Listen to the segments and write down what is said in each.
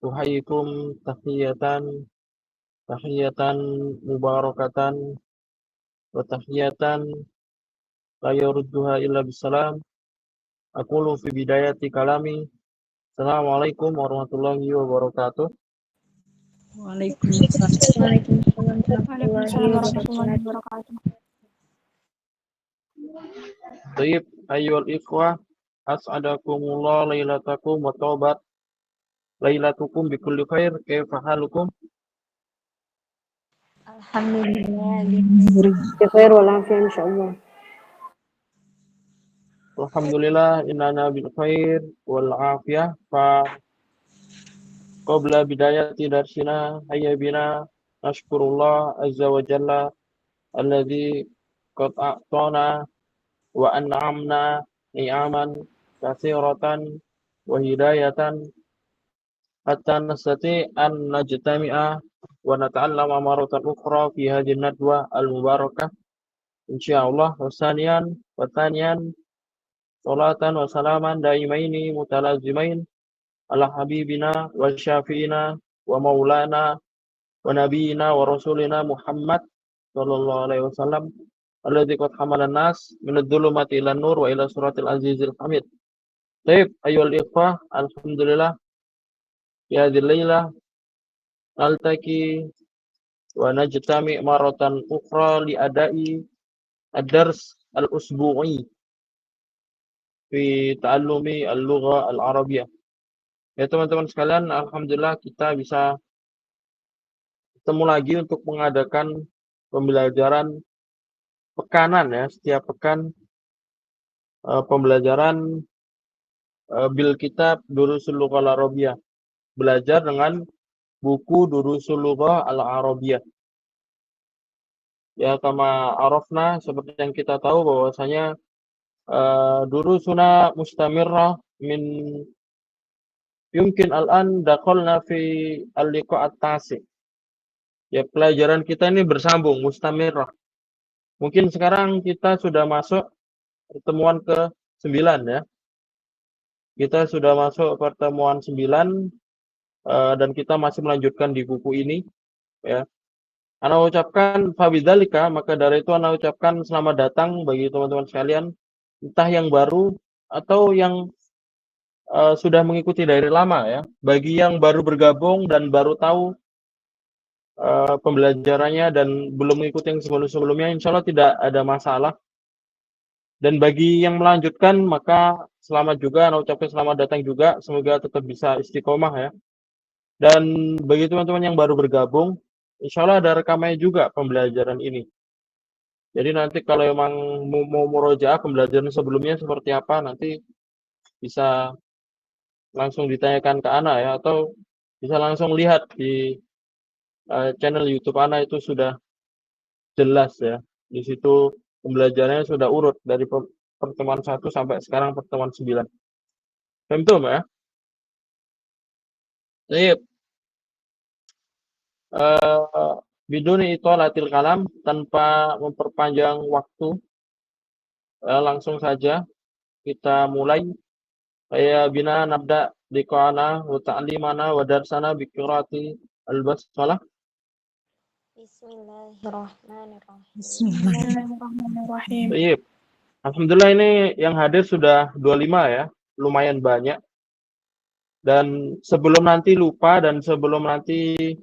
Tuhayyikum tahiyatan mubarakatan wa tahiyatan la yarudduha illa bisalam. Aqulu fi bidayati kalami. Assalamualaikum warahmatullahi wabarakatuh. Waalaikumsalam. Waalaikumsalam warahmatullahi Waalaikumsalam warahmatullahi wabarakatuh. wabarakatuh. Tayyib ayyuhal ikhwah, as'adakumullah lailatakum wa taubat lailatukum bikulli khair. Kaifa halukum? Alhamdulillah, Bikhair walafiat insyaallah. Alhamdulillah innana bil khair wal afiyah. Fa qabla bidayati darsina hayya bina nashkurullah azza wa jalla alladzi qad a'tana wa an'amna ni'aman katsiratan wa hidayatan hatta nastati an najtami'a wa nata'allama maratan ukhra fi hadhihi nadwa al-mubarakah insyaallah. Wasanian wa taniyan salatan wa salaman daimaini mutalazimain ala habibina wa syafi'ina wa maulana wa nabiyina wa rasulina Muhammad sallallahu alaihi wasallam alladzi qad hamalan nas min adh-dhulumati ilan nur wa ila suratil azizil hamid. Baik, ayyuhal ikhwah, alhamdulillah ya dzilailah naltaqi wa najtami maratan ukhra li adai ad-dars al-usbu'i fi ta'allumi al-lugha al-arabiyyah. Ya teman-teman sekalian, alhamdulillah kita bisa ketemu lagi untuk mengadakan pembelajaran pekanan ya, setiap pekan pembelajaran bil kitab Durusul Lughah Al-Arabiyyah. Belajar dengan buku Durusul Lughah Al-Arabiyyah. Ya kama arafna, seperti yang kita tahu bahwasanya durusuna mustamirrah min yumkin al-an dakhalna fi al-liqa' at-tasi'. Ya pelajaran kita ini bersambung mustamirrah. Mungkin sekarang kita sudah masuk pertemuan ke-9 ya. Kita sudah masuk pertemuan 9 dan kita masih melanjutkan di buku ini ya. Ana ucapkan fabidzalika, maka dari itu ana ucapkan selamat datang bagi teman-teman sekalian, entah yang baru atau yang sudah mengikuti dari lama ya. Bagi yang baru bergabung dan baru tahu pembelajarannya dan belum mengikuti yang sebelum-sebelumnya, insya Allah tidak ada masalah. Dan bagi yang melanjutkan, maka selamat juga, ana ucapkan selamat datang juga, semoga tetap bisa istiqomah ya. Dan bagi teman-teman yang baru bergabung, insya Allah ada rekamannya juga pembelajaran ini. Jadi nanti kalau memang mau murojaah pembelajaran sebelumnya seperti apa, nanti bisa langsung ditanyakan ke Ana ya, atau bisa langsung lihat di channel YouTube Ana, itu sudah jelas ya. Di situ pembelajarannya sudah urut dari pertemuan 1 sampai sekarang pertemuan 9. Paham ya? Baik. Biduni itolatil kalam, tanpa memperpanjang waktu, langsung saja kita mulai. Saya bina nabda liqa'ana wa ta'limana wa darsana bi qiraati al-basmalah. Bismillahirrahmanirrahim. Bismillahirrahmanirrahim. Baik. Alhamdulillah ini yang hadir sudah 25 ya, lumayan banyak. Dan sebelum nanti lupa dan sebelum nanti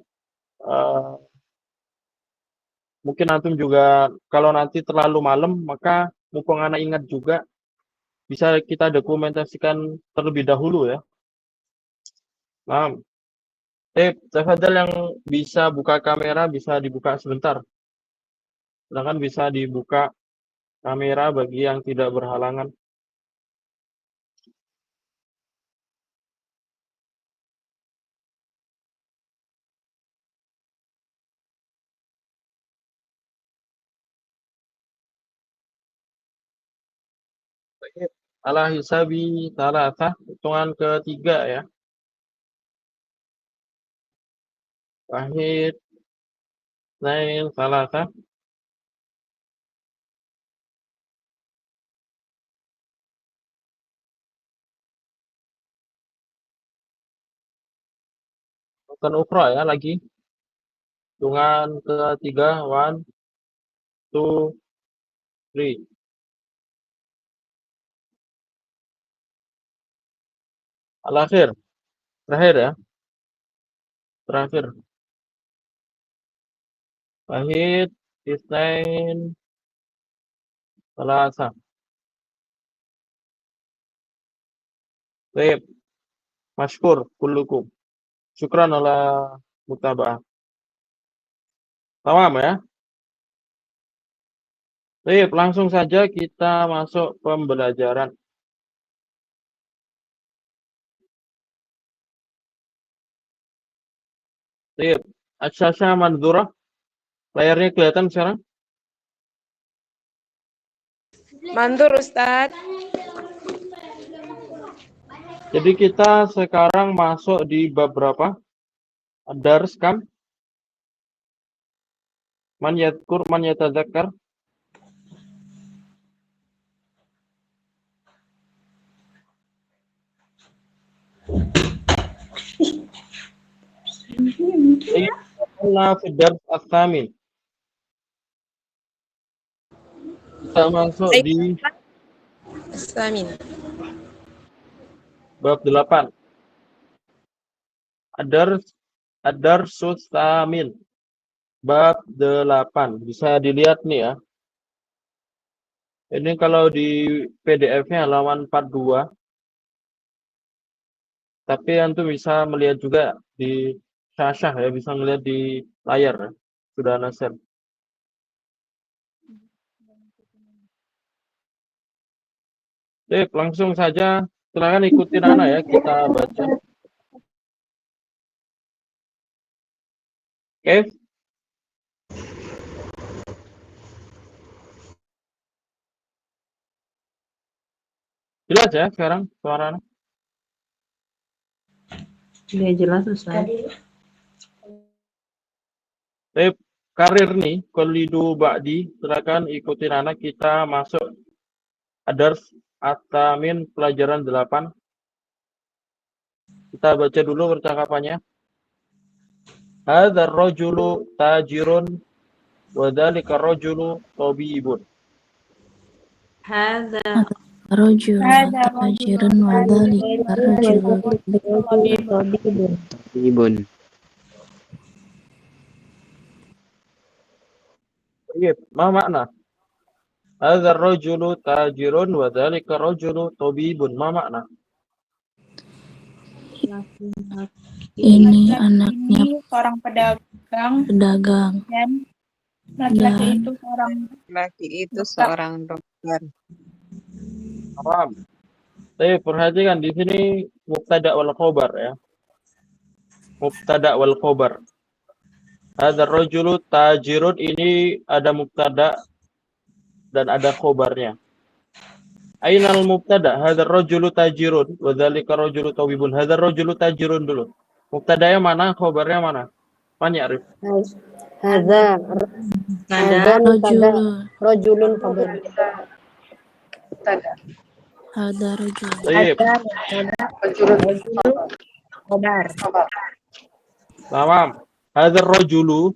mungkin antum juga kalau nanti terlalu malam, maka mumpung anak ingat juga bisa kita dokumentasikan terlebih dahulu ya. Nah, tafadhal yang bisa buka kamera bisa dibuka sebentar. Silakan bisa dibuka kamera bagi yang tidak berhalangan. Ala hisabi talatah, hitungan ketiga ya. Wahid, nain, talatah. Bukan ukra ya lagi. Hitungan ketiga, 1, 2, 3. Al-akhir, terakhir ya, terakhir. Wahid, isnain, salasa. Baik, masykur kullukum. Syukran ala mutaba'ah. Tamam ya. Baik, langsung saja kita masuk pembelajaran. Baik, asyasya manzurah. Layarnya kelihatan sekarang? Mandur Ustadz. Jadi kita sekarang masuk di bab berapa? Dars kan? Man yadkur, man yatadzakkar. Kita fi dars ats-tsamin. Kita masuk di Amin. bab 8. Ad-darsus tsamin. Bab 8. Bisa dilihat nih ya. Ini kalau di PDF-nya halaman 42. Tapi antum bisa melihat juga di syashah ya, bisa melihat di layar ya. Sudah nasir. Oke, langsung saja silakan ikuti Nana ya, kita baca. Oke. Jelas ya sekarang suaranya? Sudah jelas Ustaz. Karir nih, Kolidu Ba'di, silakan ikuti Nana, kita masuk Adars At-Tamin pelajaran 8. Kita baca dulu percakapannya. Hadzal rajulu tajirun wa dzalika rajulu tabibun. Hadza Rajul Hadza tajirun wa dzalika rajul tabibun. Ibun. Baik, ma makna? Hadzal rajulu tajirun wa dzalika rajulu tabibun. Ma makna? ini anaknya Ini seorang pedagang pedagang dan laki-laki Dan- itu seorang Laki itu seorang dokter. Paham? Tapi perhatikan di sini mubtada wal khobar ya. Mubtada wal khobar. Hadzal rajulu tajirun, ini ada mubtada dan ada khobarnya. Ainal mubtada? Hadzal rajulu tajirun wa dzalika rajulu tabibun. Hadzal rajulu tajirun dulu. Mubtadanya mana? Khobarnya mana? Man ya'rif? Hadza rajul rajulun khabar. ada rajul Baik. Khabar. Tamam. Hadzal rajulu.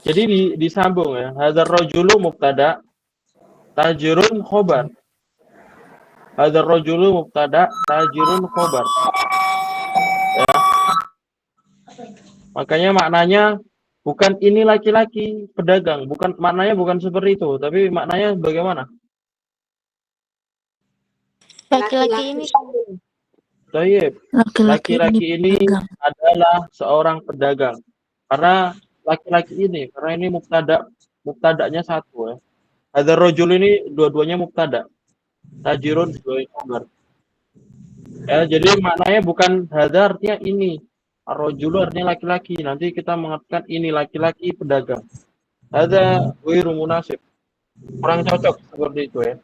Jadi disambung ya. Hadzal rajulu mubtada, tajirun khobar. Hadzal rajulu mubtada, tajirun khobar. Ya. Makanya maknanya bukan ini laki-laki pedagang, bukan maknanya bukan seperti itu, tapi maknanya bagaimana? Laki-laki ini Baik. Laki-laki ini pedagang. adalah seorang pedagang. Karena laki-laki ini, karena ini mubtadanya satu ya. Hadzal rajul ini dua-duanya mubtada. Tajirun sebagai khabar. Ya, jadi maknanya bukan hadza artinya ini. Ar-rajulu artinya laki-laki. Nanti kita mengartikan ini laki-laki pedagang. Hadza ghairu munasib. Kurang cocok seperti itu ya.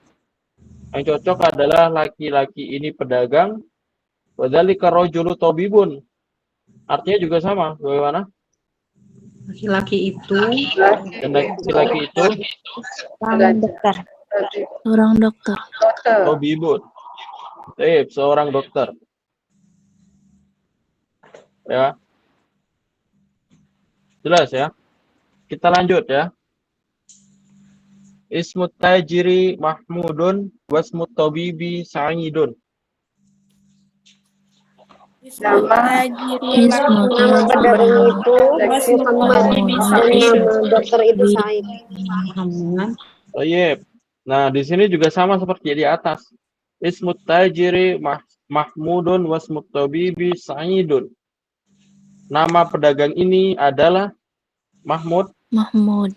Yang cocok adalah laki-laki ini pedagang. Wa dzalika rajulu tabibun. Artinya juga sama. Bagaimana? Laki-laki itu Dan laki-laki itu Seorang dokter tabibun. Seorang dokter. Ya. Jelas ya? Kita lanjut ya. Ismut tajiri Mahmudun wasmut tabibi Sa'idun. Nama Ismu Nama pedagang itu Muhammad dan nama dokter itu Said. Baik. Nah, di sini juga sama seperti di atas. Ismut tajiri Mahmudun wasmut tabibi Sa'idun. Nama pedagang ini adalah Mahmud Mahmud.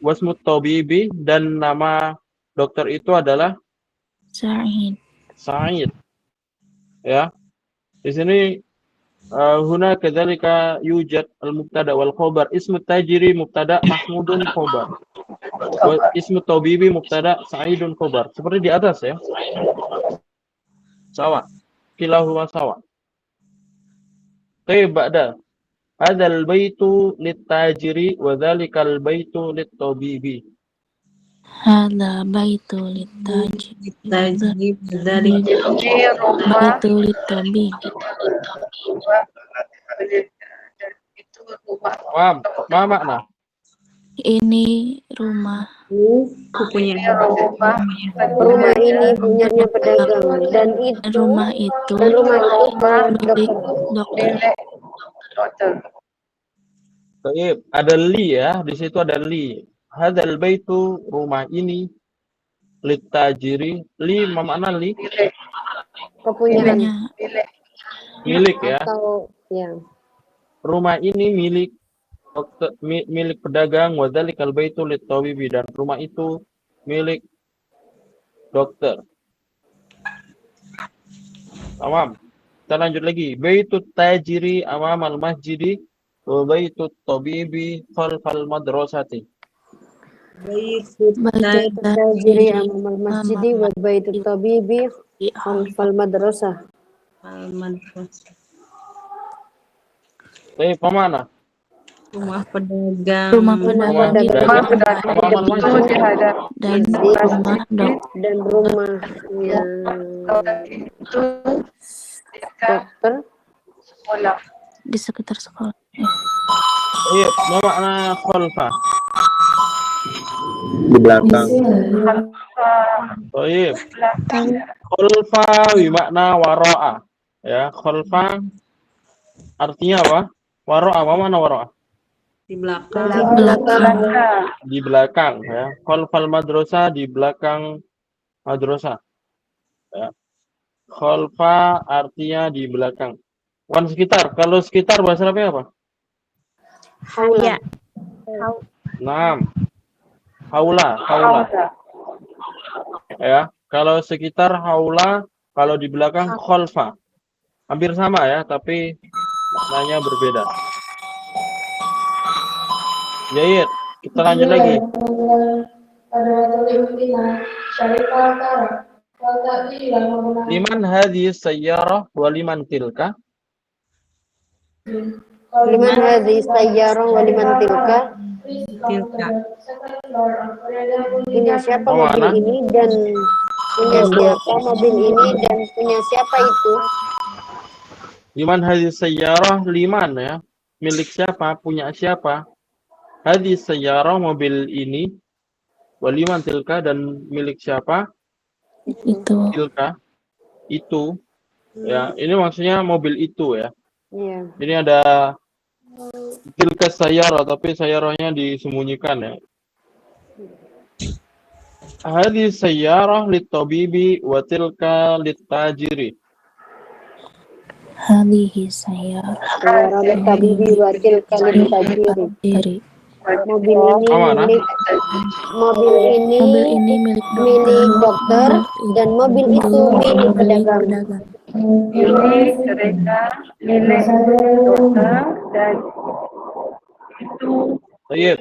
wasmut tabibi dan nama dokter itu adalah Sa'id. Sa'id. Ya. Di sini huna kadzalika yujad al-mubtada wal khabar. Ismu tajiri mubtada Mahmudun khabar. Wa ismu tabibi mubtada Sa'idun khabar. Seperti di atas ya. Sawa. Kilahuma sawa. Tayyib ba'da. Hadzal baitu lit-tajiri wa dzalikal baitu lit-tabibi. Hada baitu litajib. Tajib dari Baitu litabib. Paham? Paham makna? Ini rumah. punya Rumah ini punyanya pedagang dan Rumah itu rumah itu milik dokter. dokter. Tayyib. Ada li ya. Di situ ada li. Hadzal baitu rumah ini lit-tajiri. Li makna li Kepunyaan Punya milik ya. atau ya. Rumah ini milik dokter, milik pedagang, wa dzalikal baitu lit-tabibi, dan rumah itu milik dokter. Tamam. Kita lanjut lagi. Baitut tajiri amamal masjidi wa baitut tabibi khalfal madrasati. baitu Tajiri amal masjidi wa baitut tabibi khalfal madrasah. Pemana? rumah pedagang. Rumah pedagang Amamal masjid. dan rumah Dan rumahnya dokter di sekitar sekolah. Iya, ma makna khalfa. Di belakang. Baik. Khalfa bi makna wara'a. Ya, khalfa artinya apa? Wara'a, apa mana wara'a? Di belakang. Di belakang ya. Khalfal madrasah, di belakang madrasah. Ya. Khalfa artinya di belakang. Wan sekitar. Kalau sekitar bahasa Arabnya apa? haula. Naam. Haula. Ya. Kalau sekitar haula, kalau di belakang khalfa. Hampir sama ya, tapi maknanya berbeda. Jayid, kita lanjut lagi. Liman hadhihi sayyarah wa liman tilka? Liman hadhihi sayyarah wa liman tilka? Tilka. Punya siapa Oh, mobil mana? ini dan punya siapa mobil ini dan punya siapa itu? Liman hadhihi sayyarah, liman ya. Milik siapa? Punya siapa? Hadhihi sayyarah, mobil ini. Wa liman tilka, dan milik siapa? Itu Tilka. Itu. Ya, ini maksudnya mobil itu ya. Iya. Ini ada tilka sayyarah, tapi sayyarahnya disembunyikan ya. Hadhihi sayyarah lit-tabibi wa tilka lit-tajiri. hadhihi sayyarah Sayyarah tabibi wa tilka lil tajiri. diri. Mobil ini Mana? mobil ini Mobil ini milik milik dokter dan mobil itu milik pedagang. Baik.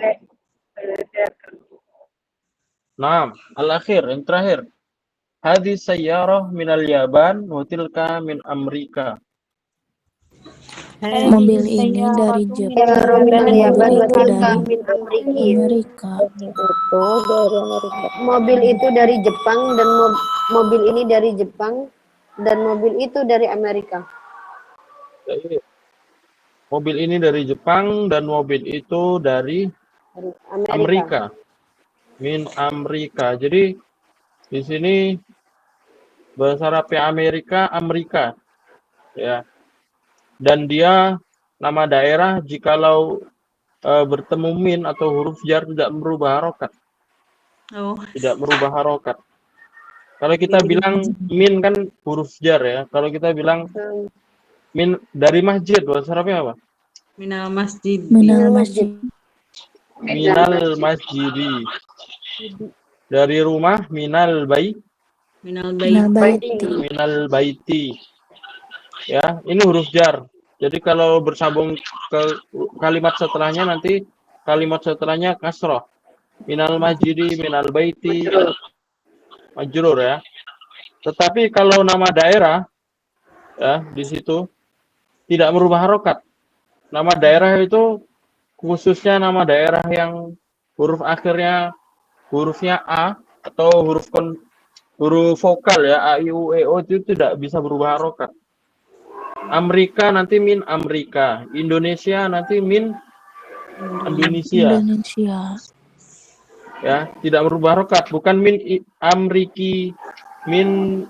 Naam, al-akhir, yang terakhir. Hadhihi sayyarah minal Yaban wa tilka min Amerika. Mobil ini dari Sayyarah Jepang minal dan Yaban mobil wa itu tilka dari min Amriki. Amerika. Mobil itu dari Jepang dan mobil ini dari Jepang dan mobil itu dari Amerika. Baik. Mobil ini dari Jepang dan mobil itu dari Amerika. Min Amerika. Jadi di sini bahasa Arabnya Amerika, ya. Dan dia nama daerah jikalau bertemu min atau huruf jar tidak merubah harokat. Oh, Tidak merubah harokat. Kalau kita bilang min kan huruf jar ya. Kalau kita bilang min dari masjid, bahasa Arabnya apa? minal masjid. Minal masjid. Minal masjidi. Dari rumah minal Minal Minal bait. baiti. minal baiti. Ya, ini huruf jar. Jadi kalau bersambung ke kalimat setelahnya nanti kalimat setelahnya kasroh. Minal masjidi, minal baiti, majrur ya. Tetapi kalau nama daerah ya di situ tidak merubah harokat. Nama daerah itu khususnya nama daerah yang huruf akhirnya hurufnya A atau huruf vokal ya A, I, U, E, O itu tidak bisa berubah harokat. Amerika nanti min Amerika, Indonesia nanti min Indonesia. Indonesia. Ya, tidak merubah harokat, bukan min Amriki, min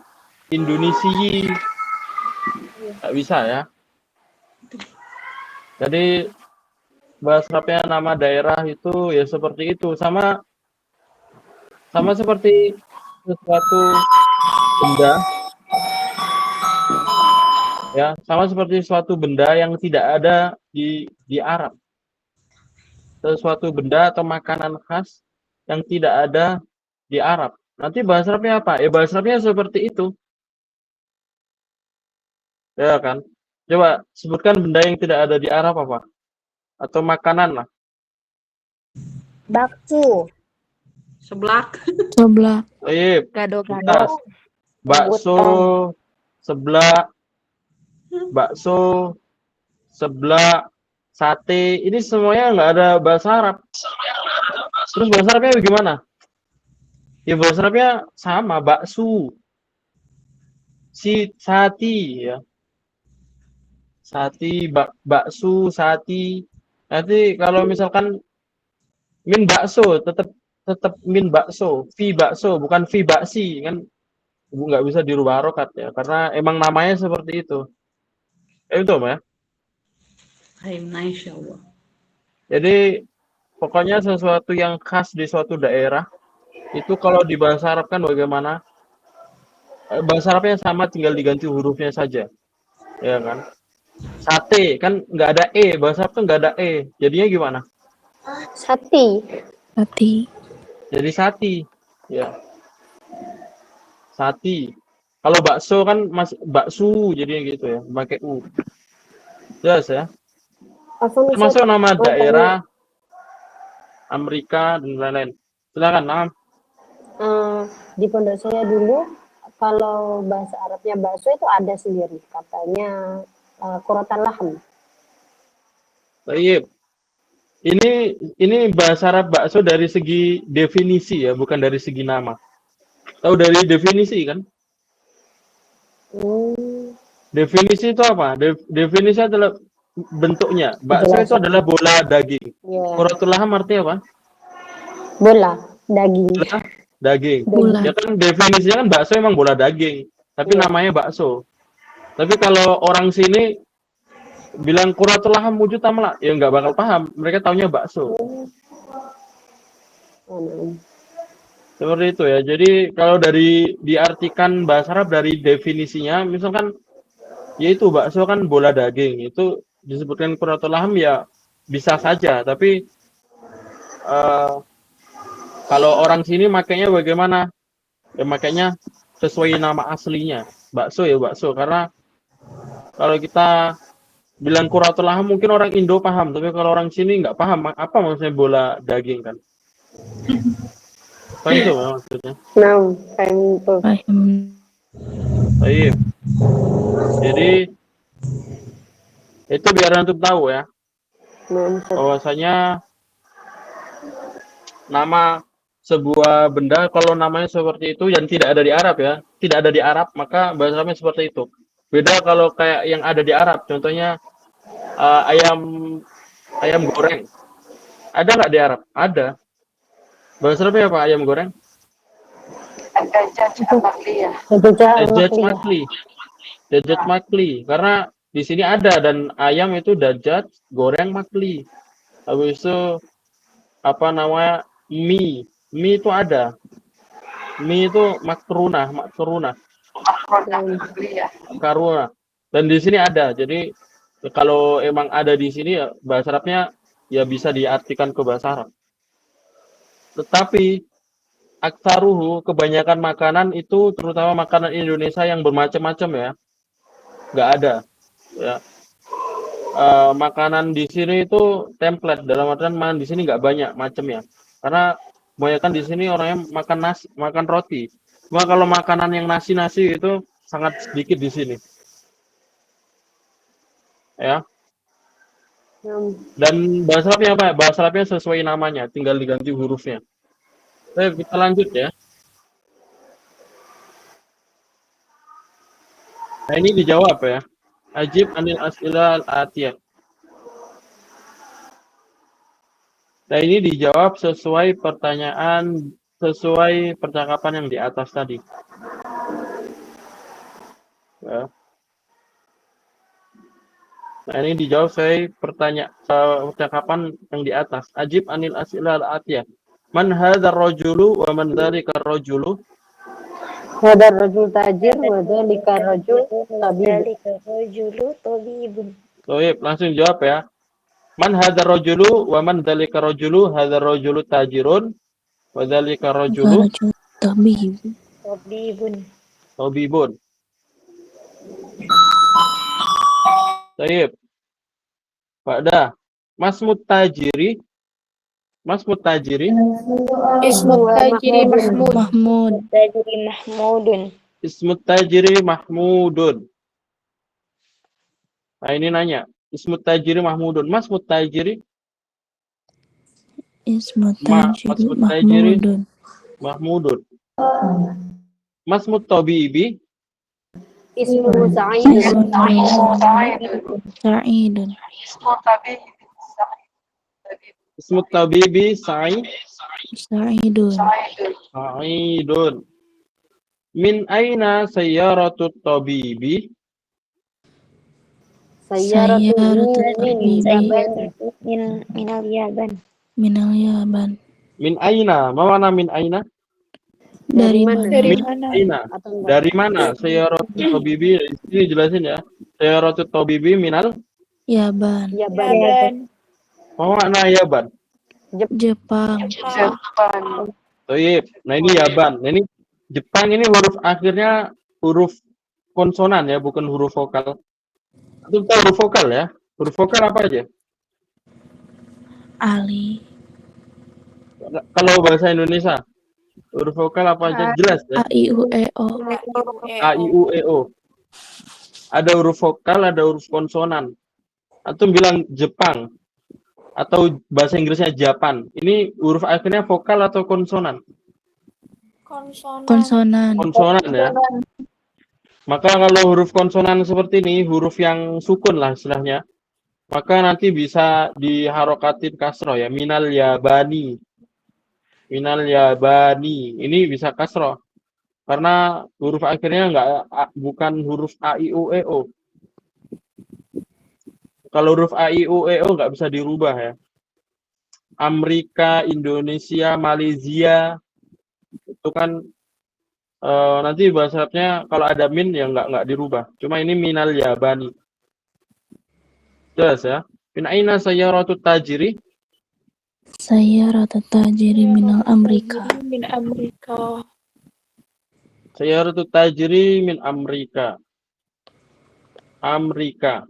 Indonesia. Tidak bisa ya. Jadi bahasa Arabnya nama daerah itu ya seperti itu, sama seperti sesuatu benda ya, sama seperti suatu benda yang tidak ada di Arab. Sesuatu benda atau makanan khas yang tidak ada di Arab. Nanti bahasa Arabnya apa? Ya bahasa Arabnya seperti itu. Ya kan? Coba sebutkan benda yang tidak ada di Arab apa? Atau makanan lah. Bakso. Seblak. Seblak. Baik. Gado-gado. Bakso, seblak, sate, ini semuanya nggak ada bahasa Arab. Terus bahasa Arabnya bagaimana? Ya bahasa Arabnya sama, bakso, sati, ya. Sati, bakso, sati. Nanti kalau misalkan min bakso, tetap min bakso, fi bakso, bukan fi baksi, kan nggak bisa dirubah harokat ya, karena emang namanya seperti itu. Itu ya. Insya Allah. Jadi pokoknya sesuatu yang khas di suatu daerah itu kalau di bahasa Arab kan bagaimana? Bahasa Arabnya sama, tinggal diganti hurufnya saja, ya kan? Sate kan nggak ada e, bahasa Arab tuh nggak ada e, jadinya gimana? Sati. Hati. Jadi sati, ya. Sati. Kalau bakso kan masih bakso jadinya gitu ya, pakai u. Jelas ya. Termasuk nama daerah, Amerika dan lain-lain. Silakan, Nam. Di pondok saya dulu, kalau bahasa Arabnya bakso itu ada sendiri, katanya kuratan laham. Baik. Ini bahasa Arab bakso dari segi definisi ya, bukan dari segi nama. Tahu dari definisi kan? Definisi itu apa? Definisi adalah bentuknya. Bakso itu adalah bola daging. Yeah. Quratul laham artinya apa? Bola daging. Bola daging. Bola. Ya kan definisinya kan bakso emang bola daging, tapi namanya bakso. Tapi kalau orang sini bilang quratul laham wujud amla, ya nggak bakal paham. Mereka taunya bakso. Seperti itu ya. Jadi kalau dari diartikan bahasa Arab dari definisinya, misalkan yaitu bakso kan bola daging, itu disebutkan quratul laham ya bisa saja. Tapi kalau orang sini makanya bagaimana? Ya makanya sesuai nama aslinya, bakso ya bakso. Karena kalau kita bilang quratul laham mungkin orang Indo paham, tapi kalau orang sini nggak paham apa maksudnya bola daging kan. Apa itu maksudnya? Baik. Jadi itu biar antum tahu ya, bahwasanya nama sebuah benda kalau namanya seperti itu dan tidak ada di Arab ya, tidak ada di Arab, maka bahasa Arabnya seperti itu. Beda kalau kayak yang ada di Arab, contohnya ayam goreng. Ada nggak di Arab? Ada. Bahasa Arabnya apa ayam goreng? Dajjaj makli. Dajjaj makli. Karena di sini ada dan ayam itu dajjaj goreng makli. Habis itu apa namanya? Mie. Mie itu ada. Mie itu makruna. Karuna. Dan di sini ada. Jadi kalau emang ada di sini ya bahasa Arabnya ya bisa diartikan ke bahasa Arab. Tetapi aktaruhu kebanyakan makanan itu terutama makanan Indonesia yang bermacam-macam ya. Nggak ada ya. Makanan di sini itu template dalam artian makan di sini nggak banyak macamnya. Karena kebanyakan di sini orangnya makan nasi, makan roti. Cuma kalau makanan yang nasi-nasi itu sangat sedikit di sini. Ya. Dan bahasa Arabnya apa? Bahasa Arabnya sesuai namanya, tinggal diganti hurufnya. Kita lanjut ya. Nah, ini dijawab ya. Ajib anil as'ila al-atiyah. Nah, ini dijawab sesuai percakapan yang di atas tadi. Ya. Nah, ini dijawab sesuai percakapan yang di atas. Ajib anil as'ila al-atiyah. Man hadzal rajulu wa man dzalika rajulu? Hadar rajul tajir wa dzalika rajul tabib. Baik, langsung jawab ya. Man hadzal rajulu wa man dzalika rajulu? Hadzal rajulu tajirun wa dzalika rajulu tabibun. Baik. Pak Dah. Masmut tajiri. Ismut tajiri Mahmud. Ismut tajiri Mahmudun. Nah, ini nanya. Ismut tajiri Mahmudun. Masmut tajiri? Ismut Masmut tajiri Mahmudun. Masmut tabibi? Ismu Sa'idun. Sa'idun. Ismut tabibi Sa'idun. Sa'idun. Min aina sayyaratu tabibi? Sayyaratu Minal Yaban. minal Yaban. Min aina? Mana min aina? Dari mana? Dari Min mana? aina? Dari mana? Sayyaratu tabibi. Ini jelasin ya. Sayyaratu tabibi minal Yaban. Yaban. Apa makna Yaban? Jepang. Baik. Nah, ini Yaban. Nah, ini Jepang ini huruf akhirnya huruf konsonan ya, bukan huruf vokal. Itu tahu huruf vokal ya? Huruf vokal apa aja? Ali. Kalau bahasa Indonesia, huruf vokal apa aja? Jelas ya? A I U E O. A, I, U, E, O. Ada huruf vokal, ada huruf konsonan. Atau bilang Jepang. Atau bahasa Inggrisnya Japan. Ini huruf akhirnya vokal atau konsonan? Konsonan. Konsonan ya. Maka kalau huruf konsonan seperti ini, huruf yang sukun lah istilahnya, maka nanti bisa diharokatin kasroh ya. Minal yabani. Minal yabani. Ini bisa kasroh. Karena huruf akhirnya bukan huruf A, I, U, E, O. Kalau huruf A, I, U, E, O nggak bisa dirubah ya. Amerika, Indonesia, Malaysia, itu kan nanti bahasa Arabnya kalau ada min ya nggak dirubah. Cuma ini minal yabani. Jelas ya. Min aina sayyaratu tajiri? Sayyaratu tajiri minal Amerika. Min Amerika. Sayyaratu tajiri min Amerika. Amerika.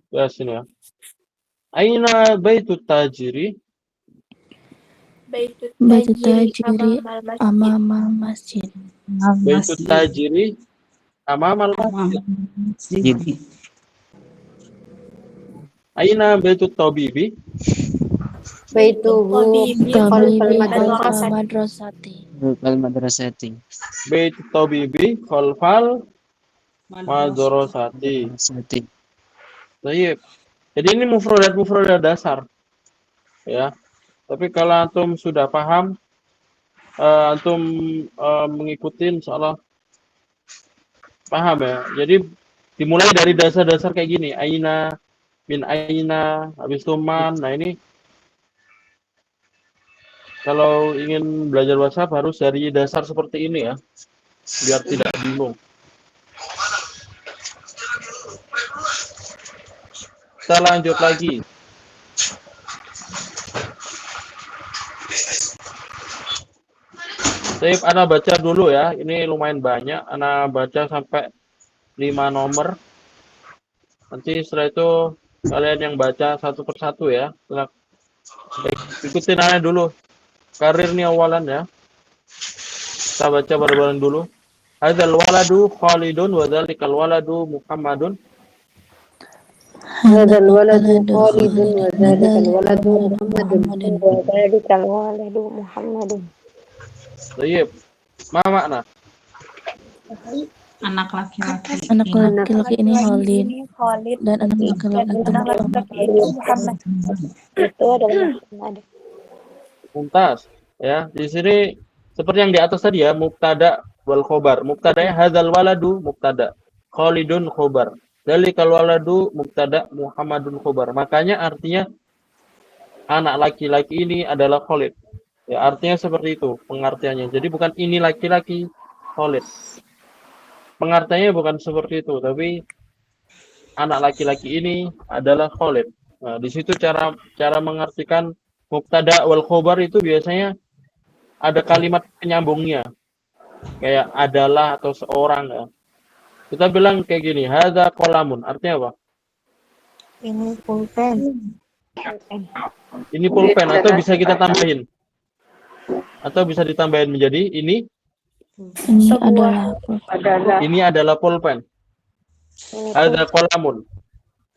Ya sini ya. Aina baitu tajiri? Baitu Baitu tajiri amamal masjid. Baitu tajiri amamal masjid. Aina baitu tabibi? Baituhu Tabibi khalfal madrasati. madrasati. Baitu tabibi khalfal madrasati. Madrasati. Baik. Jadi ini mufradat dasar, ya. Tapi kalau antum sudah paham, antum mengikuti, insyaallah paham ya. Jadi dimulai dari dasar-dasar kayak gini, aina, min aina, habis itu man. Nah ini kalau ingin belajar bahasa Arab harus dari dasar seperti ini ya, biar tidak bingung. Kita lanjut lagi. Baik, Ana baca dulu ya. Ini lumayan banyak. Ana baca sampai 5 nomor. Nanti setelah itu kalian yang baca satu persatu ya. Baik, ikutin Ana dulu. Karirnya awalan ya. Kita baca bareng-bareng dulu. Hadzal waladu Khalidun wa dzalikal waladu Muhammadun. Hadzal waladu Khalidun wa dzalikal waladu Muhammadun. Wa dzalikal waladu Muhammadun. Baik. Ma makna? Anak laki-laki. Anak laki-laki ini Khalid Khalid dan anak laki-laki itu anak Muhammad. laki-laki itu Muhammad. Itu adalah Muhammad. Mumtaz. Ya, di sini seperti yang di atas tadi ya, mubtada wal khobar. Mubtadanya hadzal waladu mubtada. Khalidun khobar. Dzalikal waladu mubtada Muhammadun khobar. Makanya artinya anak laki-laki ini adalah Khalid. Ya, artinya seperti itu pengertiannya. Jadi bukan ini laki-laki Khalid. Pengertiannya bukan seperti itu, tapi anak laki-laki ini adalah Khalid. Nah, di situ cara mengartikan mubtada wal khobar itu biasanya ada kalimat penyambungnya. Kayak adalah atau seorang ya. Kita bilang kayak gini, hadza qalamun. Artinya apa? Ini pulpen. Ini pulpen atau bisa kita tambahin. Atau bisa ditambahin menjadi ini Ini adalah pulpen. Hadza qalamun.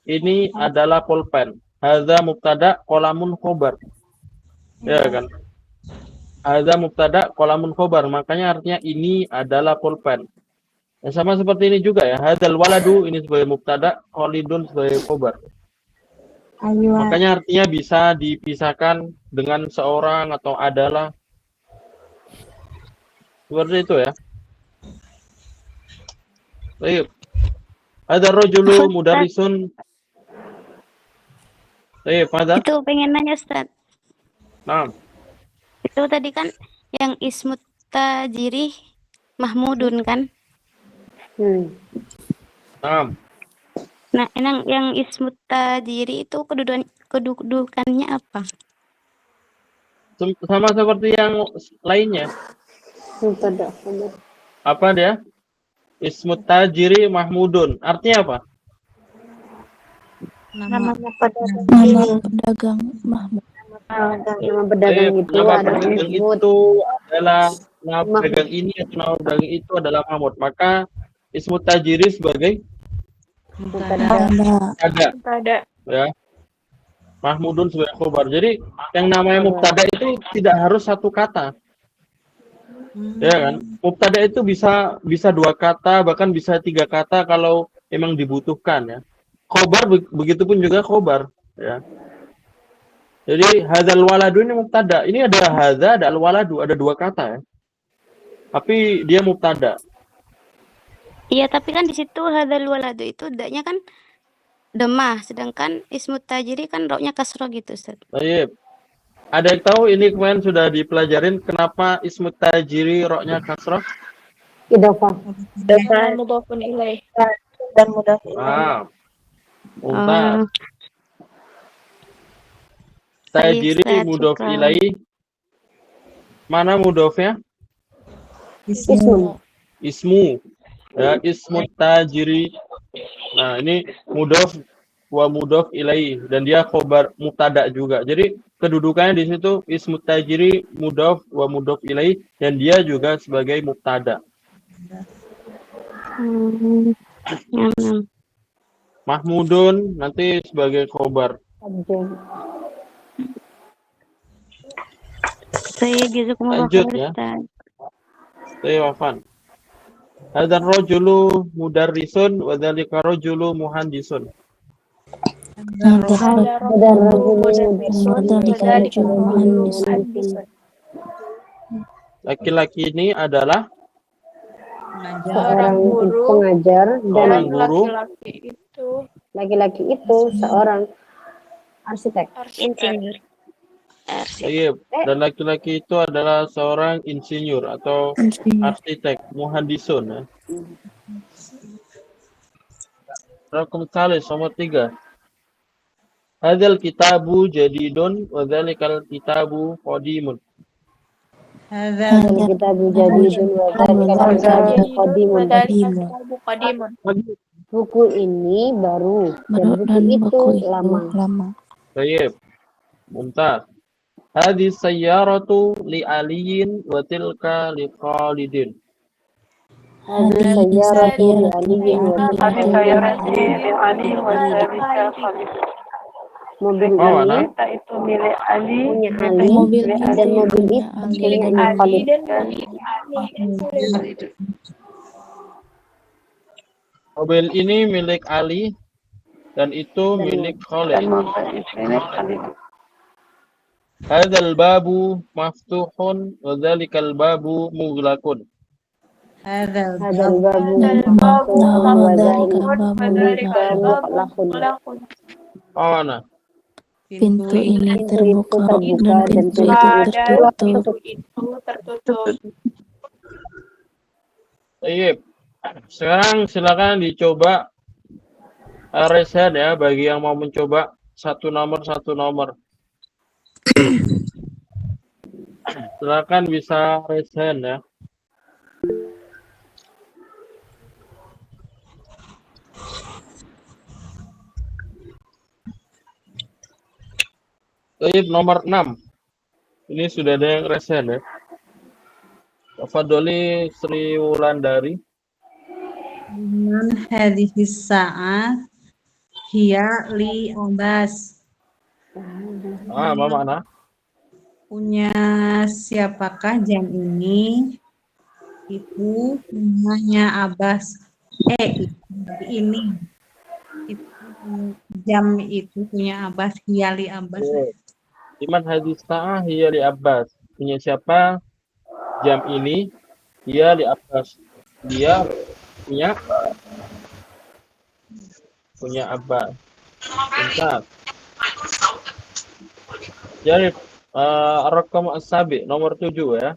Ini adalah pulpen. Hadza mubtada qalamun khobar. Ya kan? Hadza mubtada qalamun khobar. Makanya artinya ini adalah pulpen. Ya, sama seperti ini juga ya. Hadzal waladu ini sebagai mubtada, Khalidun sebagai khobar. Makanya artinya bisa dipisahkan dengan seorang atau adalah. Seperti itu ya. Baik. Hadzal rajulu mudarrisun. Baik, pada. Itu pengen nanya Ustaz. Nah. Itu tadi kan yang ismut tajiri Mahmudun kan? Nah. Nah, yang ismut tajiri itu kedudukannya apa? Sama seperti yang lainnya. Apa dia? Ismut tajiri Mahmudun. Artinya apa? Nama pedagang Mahmud. Nama pedagang itu nama adalah pedagang itu adalah nama pedagang ini atau nama pedagang itu adalah Mahmud. Maka ismut tajiri sebagai mubtada. Ya. Mahmudun sebagai khobar. Jadi yang namanya mubtada itu tidak harus satu kata. Ya kan? Mubtada itu bisa 2 kata, bahkan bisa 3 kata kalau memang dibutuhkan ya. Khobar begitu pun juga khobar ya. Jadi hadzal waladu ini mubtada. Ini ada hadza, ada al waladu, ada 2 kata ya. Tapi dia mubtada. Iya, tapi kan di situ hadzal waladu itu daknya kan demah, sedangkan ismut tajiri kan roknya kasroh gitu, Ustaz. Baik. Ada yang tahu ini kemarin sudah dipelajarin kenapa ismut tajiri roknya kasroh? idhofah. Mudhofun ilaih dan mudhaf ilaih. Mumtaz. Tajiri mudhof ilaih. Mana mudhofnya? Ismu. Ya, ismut tajiri. Nah, ini mudhof wa mudhof ilaih dan dia khobar mubtada juga. Jadi kedudukannya di situ ismut tajiri mudhof wa mudhof ilaih dan dia juga sebagai mubtada. Mahmudun nanti sebagai khobar. Lanjut ya. Saya Wafan. Hadzal rajulu mudarrisun wa dzalika rajulu muhandisun. Hadar Hadar rajulu mudarrisun wadhalika wadhalika rajulu rajulu muhandisun. muhandisun. Laki-laki ini adalah Pengajar. Seorang guru pengajar seorang dan guru, laki-laki itu seorang arsitek. Insinyur. iya, dan laki-laki itu adalah seorang insinyur atau Insinyur. arsitek, muhandisun. Ya. Raqam salis nomor 3. Hadzal kitabu jadidun wa dzalikal kitabu qadimun. Hadal Hadzal kitabu jadidun wa dzalikal kitabu qadimun. Qadimun. Buku ini baru dan buku Dan itu buku itu lama. lama. Baik. Mumtaz. Hadis sayyaratu li aliyin wa tilka li Khalidin. Hadis sayyaratu li aliyin wa mobil mana? ini punya Ali Mobil dan itu mobil punya itu Ali punya dan Khalid. Mobil ini milik Ali dan itu milik Khalid. Hadzal babu maftuhun wa dzalikal babu mughlaqun. Hadal Hadzal babu maftuhun wa dzalika babu mughlaqun. Mana? pintu ini Pintu itu terbuka terbuka dan pintu itu tertutup. Baik. Sekarang silakan dicoba raise hand ya bagi yang mau mencoba satu nomor. Silakan bisa raise hand ya. Baik, nomor 6. Ini sudah ada yang raise hand ya. Tafadholi Sri Wulandari. Man hadhihi sa'ah hiya li Abbas. Apa makna? Punya siapakah jam ini? Itu punyanya Abbas. Ini itu, jam itu punya Abbas, hiya li Abbas. Iman hadis sa'ah hiya li Abbas. Punya siapa? Jam ini hiya li Abbas. Dia punya Abbas. Bentar. Jadi Raqam as-sabi nomor 7 ya.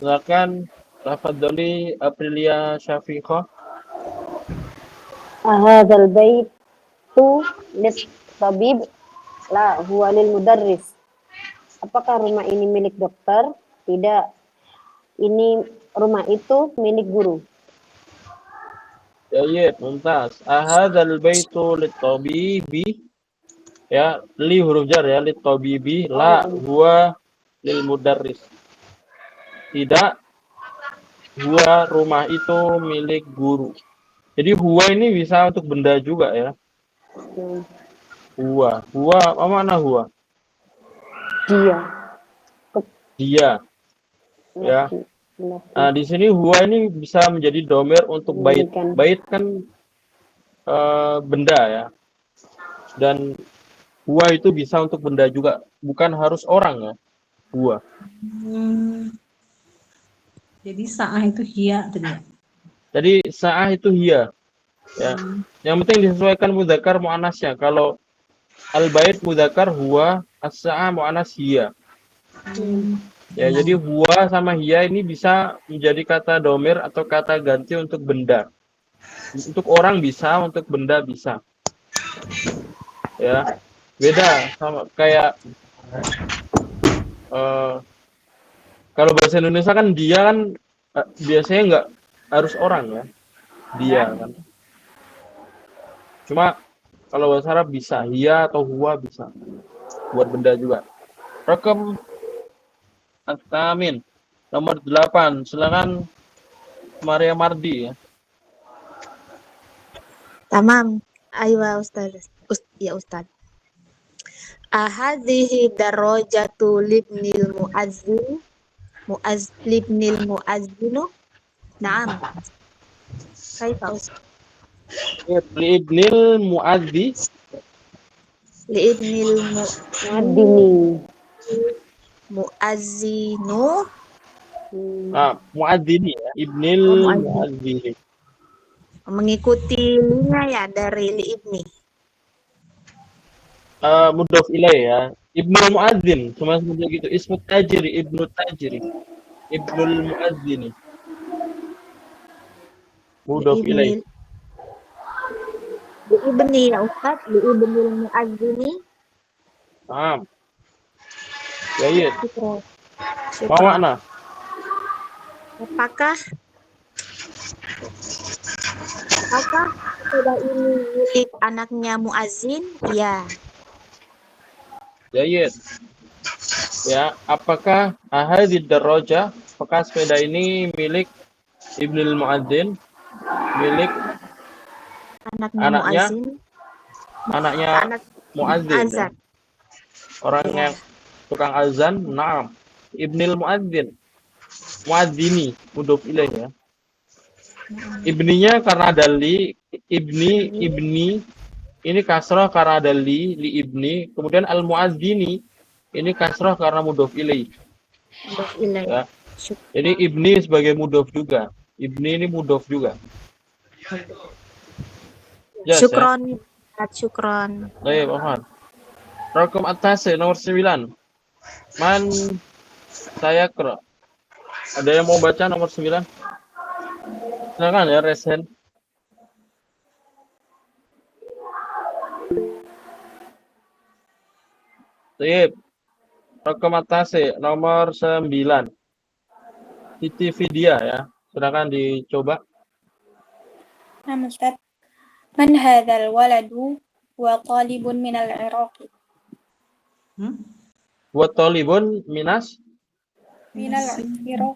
Silakan tafadholi Aprilia Syafiqah. Hadzal baitu lit tabib la huwa lil mudarris. Apakah rumah ini milik dokter? Tidak. Ini rumah itu milik guru. Ya, mumtaz. Hadzal baitu lit tabibi. Ya, li huruf jar ya, lit tabibi, la huwa lil mudarris. Tidak, huwa rumah itu milik guru. Jadi huwa ini bisa untuk benda juga ya. Huwa apa makna huwa? Dia. Ya. Nah, di sini huwa ini bisa menjadi domir untuk bait. Bait kan benda ya. Dan huwa itu bisa untuk benda juga, bukan harus orang ya. Huwa. Jadi sa'ah itu hiya tadi. Jadi sa'ah itu hiya. Ya. Yang penting disesuaikan mudzakkar muannasnya. Kalau al-bait mudzakkar huwa, as-sa'ah muannas hiya. Ya, jadi huwa sama hiya ini bisa menjadi kata domir atau kata ganti untuk benda. Untuk orang bisa, untuk benda bisa. Ya. Beda sama kayak kalau bahasa Indonesia kan dia kan biasanya nggak harus orang ya. Dia kan. Cuma kalau bahasa Arab bisa hiya atau huwa bisa. Buat benda juga. Raqam At-Tamin nomor 8. Silakan Maria Mardi ya. Tamam. Aywa Ustaz. Ya Ustaz. Ahadhihi darajatu libnil muazzinu. Naam. Kaifa Ustaz? Ibnil muadzi li'ibnil Muaddini. mu'azzinu. Nah, muadzini ya, ibnil Oh, muazzin. muadzini. Mengikuti linya ya dari li'ibni. Mudhof ilaih ya. Ibnul muadzin, cuma seperti gitu. Ismut tajiri, ibnu tajiri. Ibnul muadzini. Mudhof ilaih. Li'ibni ya Ustaz, li'ibnil mu'azzini. Nah, jayid. Syukron. Ma Syukron. makna? Apakah sepeda ini milik anaknya muazzin? Ya. Jayid. Ya, apakah ahadid darajah? Apakah sepeda ini milik ibnul muadzin? Milik Anaknya anaknya? muazzin. Anaknya Anak muadzin ya. azan. Orang Ya. yang tukang azan, naam. Ibnil muadzin. Muadzini, mudhof ilaih ya. Ibninya karena ada li, ibni ini kasrah karena ada li ibni, kemudian al muadzini ini kasrah karena mudhof ilaih Mudhof ilaih. ya. Jadi ibni sebagai mudhof juga. Ibni ini mudhof juga. Yes, Syukron. Syukron. Baik, Muhammad. Raqam atas nomor 9. Man saya kira. Ada yang mau baca nomor 9? Silakan ya, Resen. Sip. Raqam atas nomor 9. Siti Vidya ya. Silakan dicoba. Nah, Ustaz. Man hadzal waladu wa talibun minal Iraqi. Buat Tolibun Minas Minal Iraq.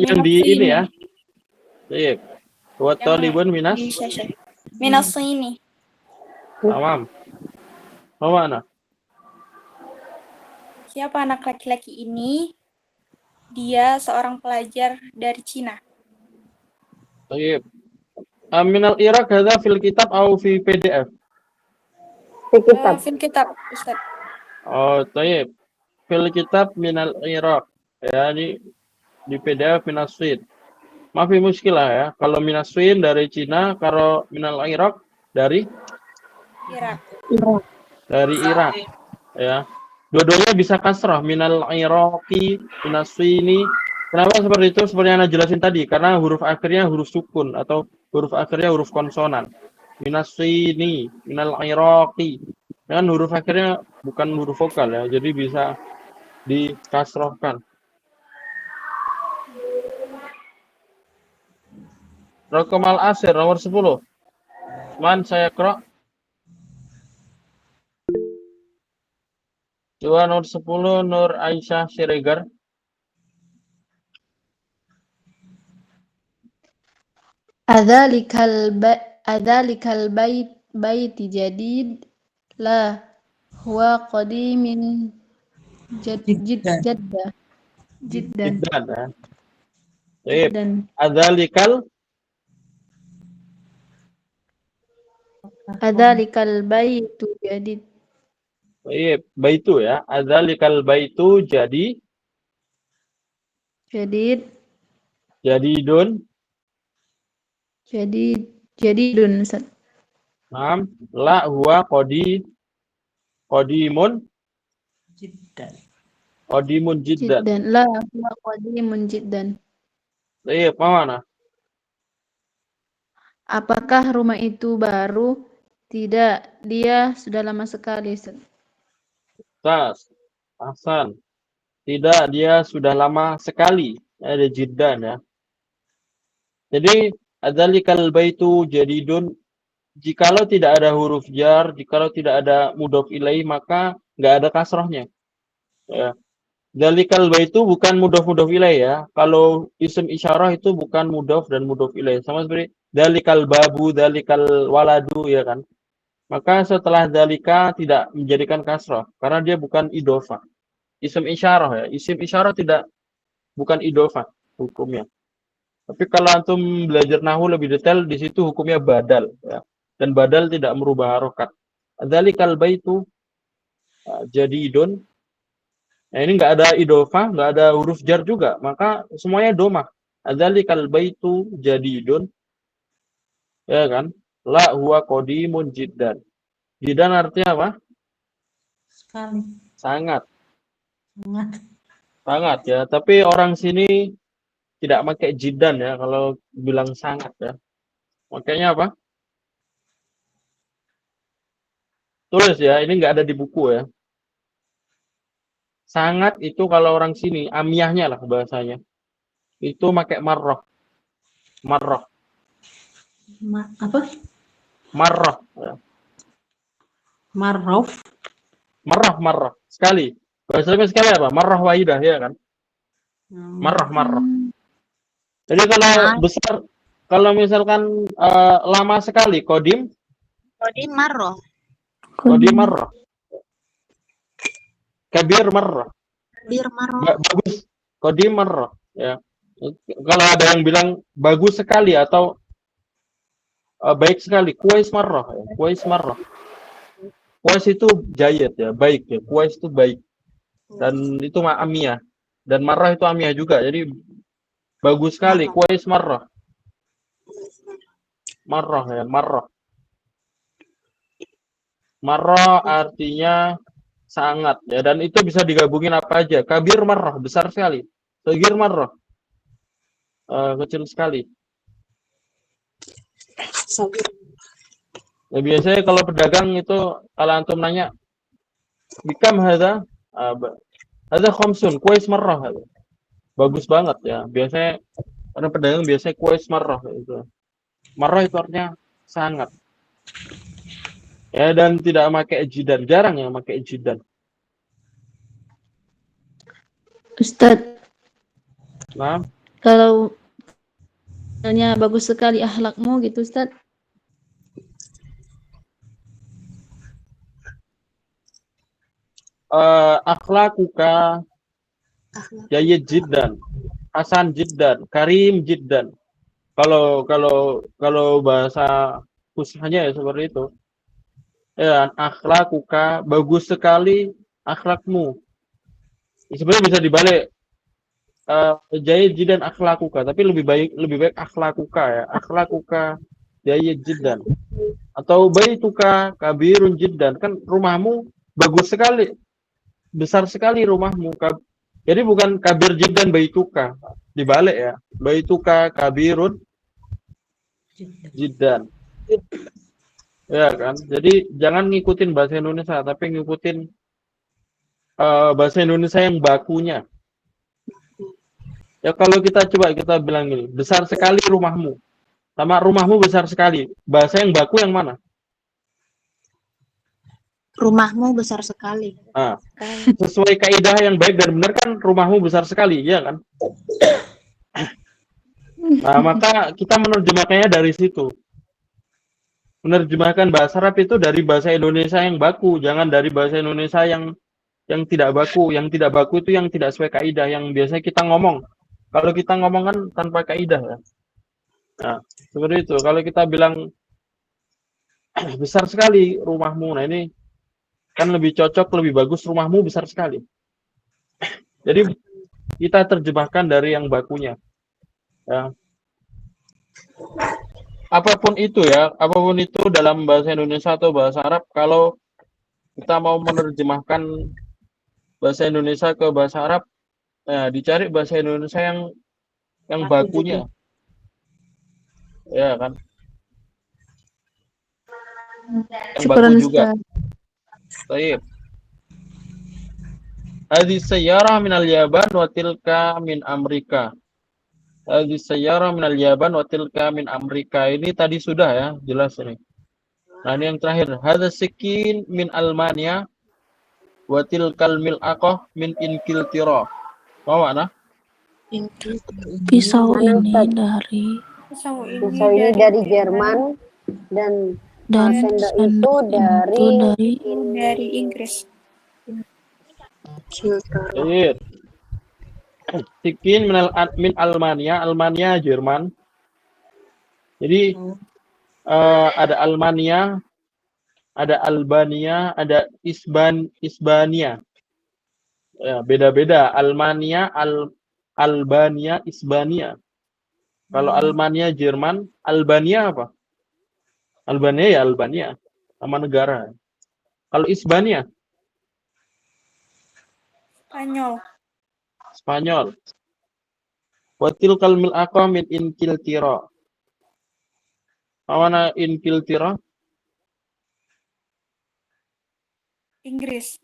yang di ini ya. Sip. Buat Yang Tolibun Minas di Syekh. Minas ini. tamam. Mau mana? Siapa anak laki-laki ini? Dia seorang pelajar dari Cina. Sip. Minal Irak hadza fil kitab atau fi PDF? Di kitab. Fil kitab, Ustaz. Oh, tayyib. Fil kitab minal Irak. Ya, di PDF minaswin. Maaf muskilah ya. Kalau minaswin dari Cina, kalau minal Irak dari Irak. Irak. Ya. Dua-duanya bisa kasrah, minal Iraqi, minaswini. Kenapa seperti itu? Seperti yang Anda jelasin tadi, karena huruf akhirnya huruf sukun atau huruf akhirnya huruf konsonan. Minaswini, minal Iraqi. Kan huruf akhirnya bukan huruf vokal ya, jadi bisa dikasrohkan. Raqam al-asir nomor 10. Man saya kira. Coba nomor 10 Nur Aisyah Siregar. Adzalikal baiti jadid la huwa qadimin jiddan. Jiddan ya. Jiddan. Adzalikal baitu jadid. Baitu ya. Adzalikal baitu Jadid. Jadidun. Jadidun. Ustaz. Naam. La huwa qadimun Jiddan. jiddan. Jiddan. La huwa qadimun jiddan. Mana? Apakah rumah itu baru? Tidak, dia sudah lama sekali. Ustaz. Hasan. Tidak, dia sudah lama sekali. Ada jiddan ya. Jadi adzalikal baitu jadidun, jikalau tidak ada huruf jar, jikalau tidak ada mudhof ilaih, maka nggak ada kasrahnya. Ya. Dzalikal baitu bukan mudhof ilaih ya. Kalau isim isyarah itu bukan mudhof dan mudhof ilaih. Sama seperti dzalikal babu, dzalikal waladu ya kan. Maka setelah dzalika tidak menjadikan kasrah karena dia bukan idhofah. Isim isyarah ya. Isim isyarah bukan idhofah hukumnya. Tapi kalau antum belajar nahwu lebih detail, di situ hukumnya badal ya. Dan badal tidak merubah harokat. Dzalikal baitu jadidun. Nah, ini nggak ada idofah, nggak ada huruf jar juga, maka semuanya domah. Dzalikal baitu jadidun, ya kan? La huwa qadimun jiddan. Jiddan artinya apa? Sekali. Sangat, Sangat. sangat ya. Tapi orang sini tidak pakai jiddan ya kalau bilang sangat ya. Makanya apa? Tulis ya, ini nggak ada di buku ya. Sangat itu kalau orang sini, amiyahnya lah bahasanya. Itu pakai marroh. Marroh. Apa? Marroh. Ya. Marrof. Marroh. Sekali. Bahasanya sekali apa? Marroh wahidah, ya kan? Marroh. Jadi kalau besar, kalau misalkan lama sekali, kodim marroh. marroh. Kabir marroh. Bagus. Kodim marroh. Ya. Kalau ada yang bilang bagus sekali atau baik sekali, kuais marroh. Ya. Kuais marroh. Kuais itu jayat ya, baik ya. Kuais itu baik. Dan itu amiyah. Dan marroh itu amiyah juga. Jadi bagus sekali. Kuais marroh. Marroh ya, marroh. Marroh artinya sangat ya, dan itu bisa digabungin apa aja. Kabir marroh, besar sekali. Sagir marroh, kecil sekali. Ya, biasanya kalau pedagang itu kalau antum nanya bikam hadza khamsun kuais marroh. Bagus banget ya. Biasanya orang pedagang biasanya kuais marroh itu. Marroh itu artinya sangat. Ya, dan tidak pakai jidan, jarang ya pakai jidan. Ustadz, Nah, kalau misalnya bagus sekali akhlakmu gitu Ustadz. akhlakuka jayyid jiddan, hasan jiddan, karim jiddan. Kalau bahasa khususnya ya seperti itu. Ya, akhlakuka bagus sekali akhlakmu. Sebenarnya bisa dibalik jayyid jiddan akhlakuka, tapi lebih baik akhlakuka ya. Akhlakuka jayyid jiddan. Atau baituka kabirun jiddan. Kan rumahmu bagus sekali. Besar sekali rumahmu. Jadi bukan kabir jiddan baituka. Dibalik ya. Baituka kabirun jiddan. Ya kan? Jadi jangan ngikutin bahasa Indonesia, tapi ngikutin bahasa Indonesia yang bakunya. Ya kalau kita coba kita bilang ini, besar sekali rumahmu. Sama rumahmu besar sekali. Bahasa yang baku yang mana? Rumahmu besar sekali. Nah, sesuai kaidah yang baik dan benar kan rumahmu besar sekali, ya kan? Nah, maka kita menerjemahkannya dari situ. Menerjemahkan bahasa Arab itu dari bahasa Indonesia yang baku, jangan dari bahasa Indonesia yang tidak baku. Yang tidak baku itu yang tidak sesuai kaidah, yang biasanya kita ngomong. Kalau kita ngomong kan tanpa kaidah ya. Nah, seperti itu. Kalau kita bilang besar sekali rumahmu, nah ini kan lebih cocok, lebih bagus rumahmu besar sekali. Jadi kita terjemahkan dari yang bakunya. Ya. Apapun itu ya, apapun itu dalam bahasa Indonesia atau bahasa Arab, kalau kita mau menerjemahkan bahasa Indonesia ke bahasa Arab, nah dicari bahasa Indonesia yang bakunya. Ya kan? Yang baku juga. Baik. Hadis sayyarah minal Yaban wa tilka min Amerika. Hadis sayyarah minal Yaban wa tilka min Amerika. Ini tadi sudah ya, jelas ini. Nah, ini yang terakhir. Hadis sikin min Almania wa tilkal mil'aqah min Inkiltira. Apa makna? Pisau ini Pisau ini dari Jerman dan sendok itu dari Inggris. Baik. Sikin min Almania, Almania Jerman. Jadi ada Almania, ada Albania, ada Isbania. Ya, beda-beda. Albania, Isbania. Kalau Almania Jerman, Albania apa? Albania ya Albania, nama negara. Kalau Isbania, Spanyol. Watil kalmil min Inkiltira. Mana Inkiltira? Inggris.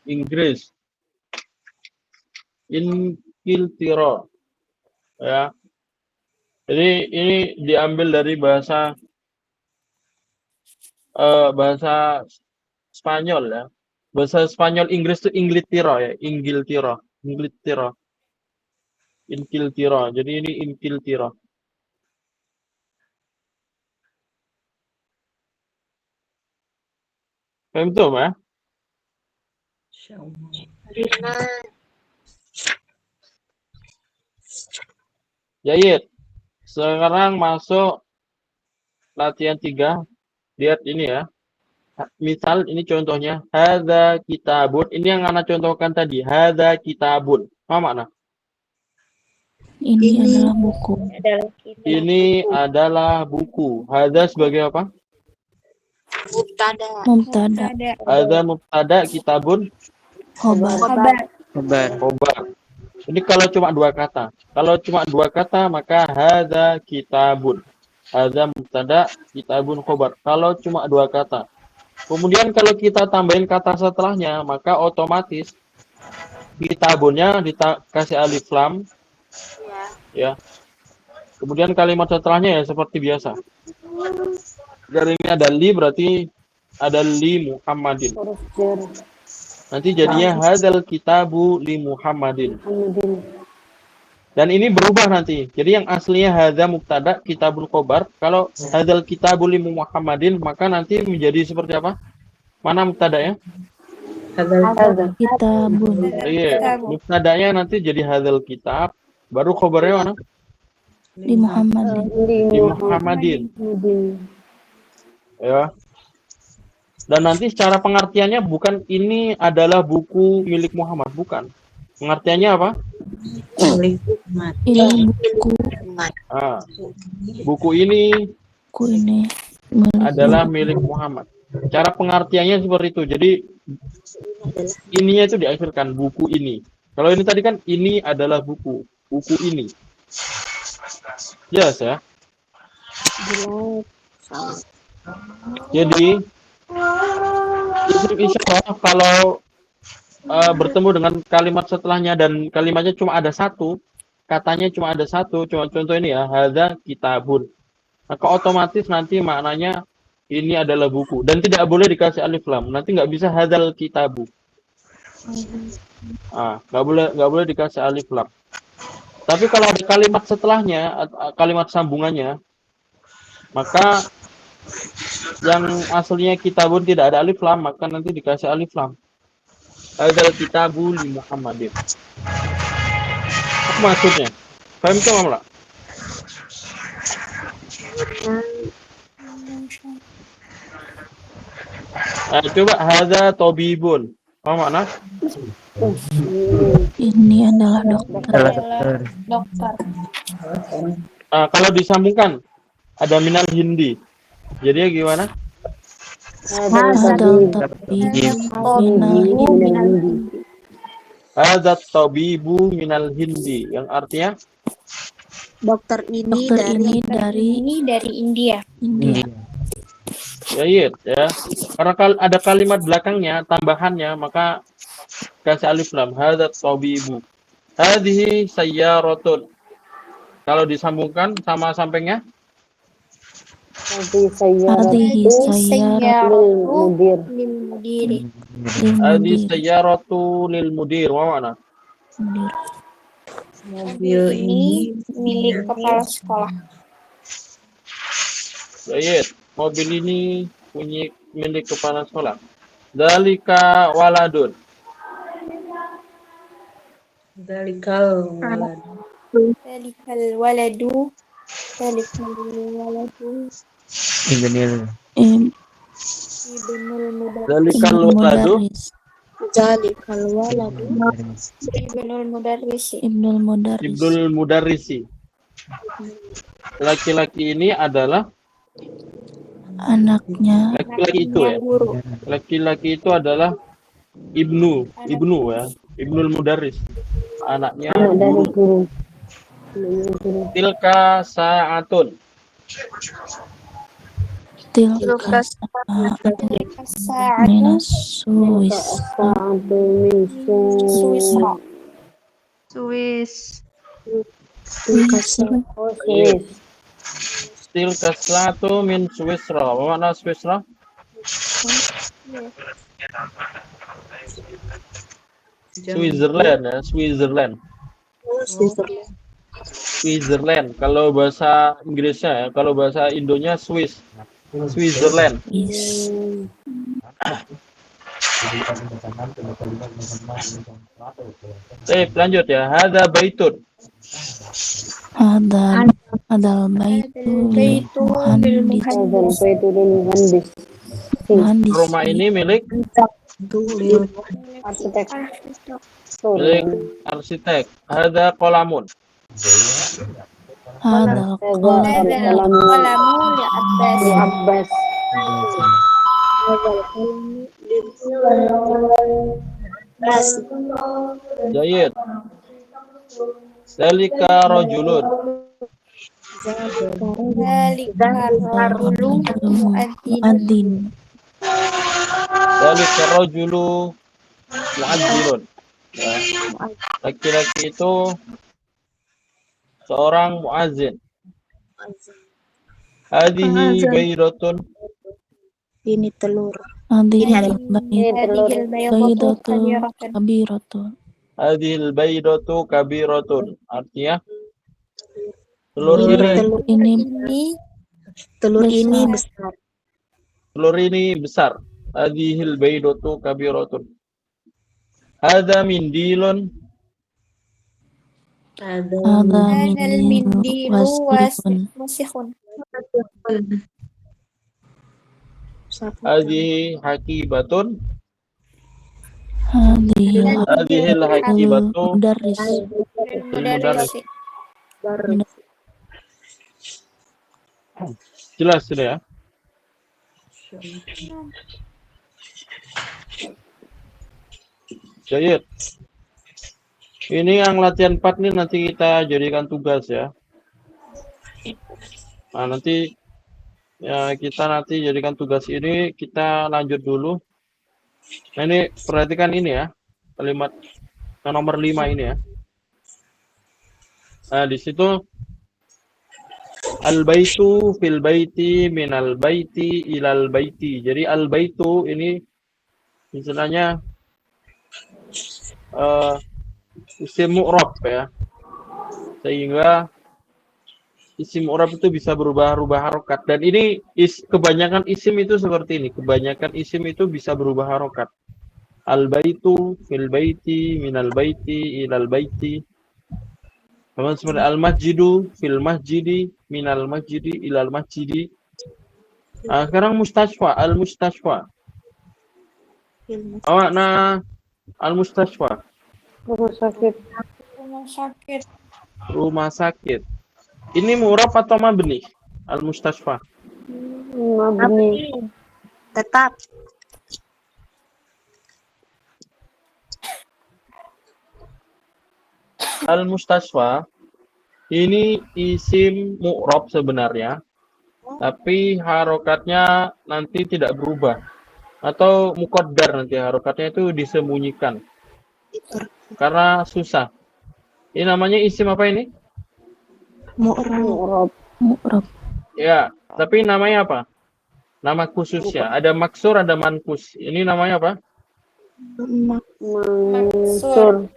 Inggris. Inkiltira. Ya. Jadi ini diambil dari bahasa Spanyol ya. Bahasa Spanyol Inggris itu Inglitira ya, Inggiltira. Inkiltira. Jadi ini Inkiltira. Paham tuh, ya? Jayid. Sekarang masuk latihan 3. Lihat ini ya. Misal ini contohnya. Hadza kitabun. Ini yang Ana contohkan tadi. Hadza kitabun. Apa makna? Ini adalah buku. Ini adalah buku. Hadza sebagai apa? Mubtada. Hadza mubtada, kitabun Khobar. khobar. Ini kalau cuma 2 kata. Kalau cuma 2 kata maka hadza kitabun. Hadza mubtada, kitabun khobar. Kalau cuma 2 kata. Kemudian kalau kita tambahin kata setelahnya, maka otomatis kitabunnya dikasih alif lam. Ya. Kemudian kalimat setelahnya ya seperti biasa. Dari ini ada li berarti ada li Muhammadin. Nanti jadinya hadzal kitabu li Muhammadin. Dan ini berubah nanti. Jadi yang aslinya hadza mubtada kitabul khobar, kalau hadzal kitabu li Muhammadin maka nanti menjadi seperti apa? Mana mubtadanya? Kitabun. Iya, mubtadanya nanti jadi hadzal kitab, baru khobarnya mana? Di Muhammadin. Di Muhammadin. Ya. Dan nanti secara pengertiannya bukan ini adalah buku milik Muhammad, bukan. Pengertiannya apa? Ini buku. Buku ini Buku ini adalah milik Muhammad. Cara pengertiannya seperti itu. Jadi ininya itu diakhirkan buku ini. Kalau ini tadi kan ini adalah buku ini. Jelas ya? Jadi insya Allah kalau bertemu dengan kalimat setelahnya dan kalimatnya cuma ada satu, katanya cuma ada satu, cuma contoh ini ya, hadza kitabun. Maka otomatis nanti maknanya ini adalah buku dan tidak boleh dikasih alif lam. Nanti nggak bisa hadzal kitabu. Nggak boleh dikasih alif lam. Tapi kalau ada kalimat setelahnya, kalimat sambungannya, maka yang aslinya kitabun tidak ada alif lam, maka nanti dikasih alif lam. Hadzal kitabu li Muhammadin. Apa maksudnya? Paham itu nggak? Coba hadza tabibun. Apa makna? Ini adalah dokter. Kalau disambungkan ada minal hindi. Jadi gimana? Hadza tabibu minal hindi, yang artinya Dokter ini dari India. ya, iya, ya. Karena ada kalimat belakangnya tambahannya maka kasih alif lam. Hadza tabibu. Hadhihi sayyaratun. Kalau disambungkan sama sampingnya Hadhihi sayyaratu lil mudir. Apa makna? Mobil ini milik kepala sekolah. Baik, mobil ini milik kepala sekolah. Dzalika waladun. Dalikal waladu. Zalikal Ibnul waladu Mudarris. Zalikal waladu. Ibnul Mudarrisi. Ibnul Mudarris. ibnul mudarrisi. Laki-laki ini adalah Anaknya laki-laki itu ya. Guru. Laki-laki itu adalah ibnu ya. Ibnul mudarris. Anaknya Anak dari guru. guru. Tilka sa'atun. tilka sa'atun As-sa'atu minas suis. Sa'atu min Suwisra. Swiss. Wisra. Oh, Swiss. Tilka sa'atu min Swisra. Apa makna Swisra? Switzerland ya, Switzerland. Switzerland. Switzerland. Kalau bahasa Inggrisnya ya, kalau bahasa Indonya Swiss. Switzerland. Is. Lanjut ya. Hada baitun. Adal baitu Baitu lil muhandis. Hadal muhandis. baitu lil muhandis. Muhandis. Rumah ini milik Arsitek. milik arsitek. Hada kolamun. Hadal Hadal qalam Qalamu li Abbas. li Abbas. Jayid. Zalika rajulun. Zalika rajulu muadzin. muadzin. Zalika rajulu muadzzinun. Ya. Laki-laki itu seorang muazzin. Hadhihi baidatun. Ini telur. Hadhil Hadhil baydatu kabiratun. kabiratun. Hadhil baidatu kabiratun. Artinya telur Ini Telur ini besar. besar. telur ini besar. Hadhil baidatu kabiratun. Hada mindilun. Hadha Hadal mindilu mindilu wasiqun. wasikhun. Hadhihi hakibatun. Hadhil Hadhil hakibatu mudarris. Mudarrisi. jelas sudah ya. Jayid. Ini yang latihan 4 nih nanti kita jadikan tugas ya. Nah, nanti ya kita nanti jadikan tugas ini, kita lanjut dulu. Nah, ini perhatikan ini ya. Kalimat yang nomor 5 ini ya. Nah, di situ al-baitu fil baiti minal baiti ilal baiti. Jadi al-baitu ini istilahnya isim mu'rab ya. Sehingga isim mu'rab itu bisa berubah-ubah harokat. Dan ini kebanyakan isim itu seperti ini. Kebanyakan isim itu bisa berubah harokat. Al-baitu fil baiti minal baiti ilal baiti. Sama seperti al-masjidu fil masjidi minal masjidi ilal masjidi. Nah, sekarang mustashfa, al-mustashfa. Makna al-mustashfa. Rumah sakit. Rumah sakit. Rumah sakit. Ini mu'rab atau mabni? Al-mustashfa. Mabni. Tetap. Al-mustashfa ini isim mu'rab sebenarnya, tapi harokatnya nanti tidak berubah atau muqaddar, nanti harokatnya itu disembunyikan karena susah. Ini namanya isim apa ini? Mu'rab. Mu'rab. Ya, tapi namanya apa? Nama khususnya. Ada maksur, ada mankus. Ini namanya apa? Mansur.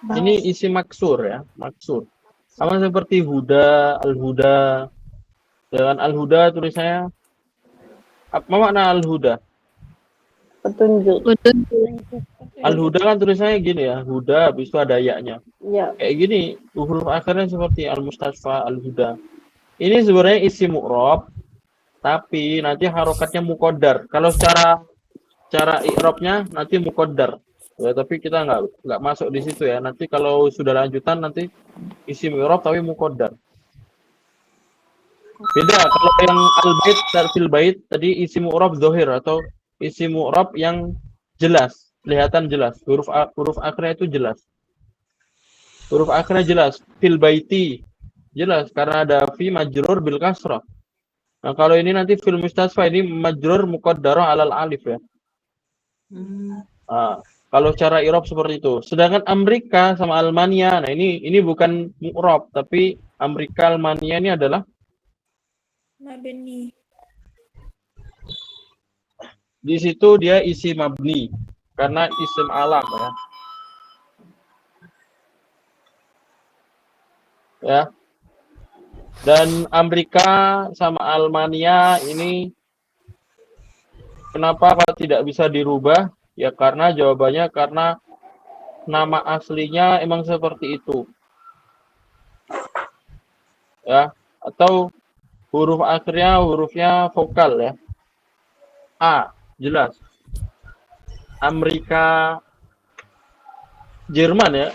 Ini isim maksur ya, maksur. Sama seperti huda, al-huda. Dengan al-huda tulisannya apa makna al-huda? Petunjuk. Al-huda kan tulisannya gini ya, huda habis itu ada ya-nya. Ya. Kayak gini, huruf akhirnya seperti al-mustashfa, al-huda. Ini sebenarnya isim mu'rab, Tapi nanti harokatnya muqaddar. Kalau cara i'rabnya nanti muqaddar. Ya, tapi kita nggak masuk di situ ya. Nanti kalau sudah lanjutan nanti isim i'rab tapi muqaddar. Beda kalau yang al-bait fil bait tadi isim i'rab zahir atau isim i'rab yang jelas, kelihatan jelas. Huruf akhirnya itu jelas. Huruf akhirnya jelas. Fil baiti jelas karena ada fi majrur bil kasrah. Nah, kalau ini nanti fil mustasfa ini majrur muqaddarah alal alif ya. Nah, kalau cara i'rab seperti itu. Sedangkan Amerika sama Almania, nah ini bukan mu'rab tapi Amerika Almania ini adalah Mabni. di situ dia isi mabni karena isim alam ya. Ya. Dan Amerika sama Almania ini kenapa tidak bisa dirubah? Ya karena jawabannya karena nama aslinya emang seperti itu. Ya, atau huruf akhirnya hurufnya vokal ya. A, jelas. Amerika Jerman ya.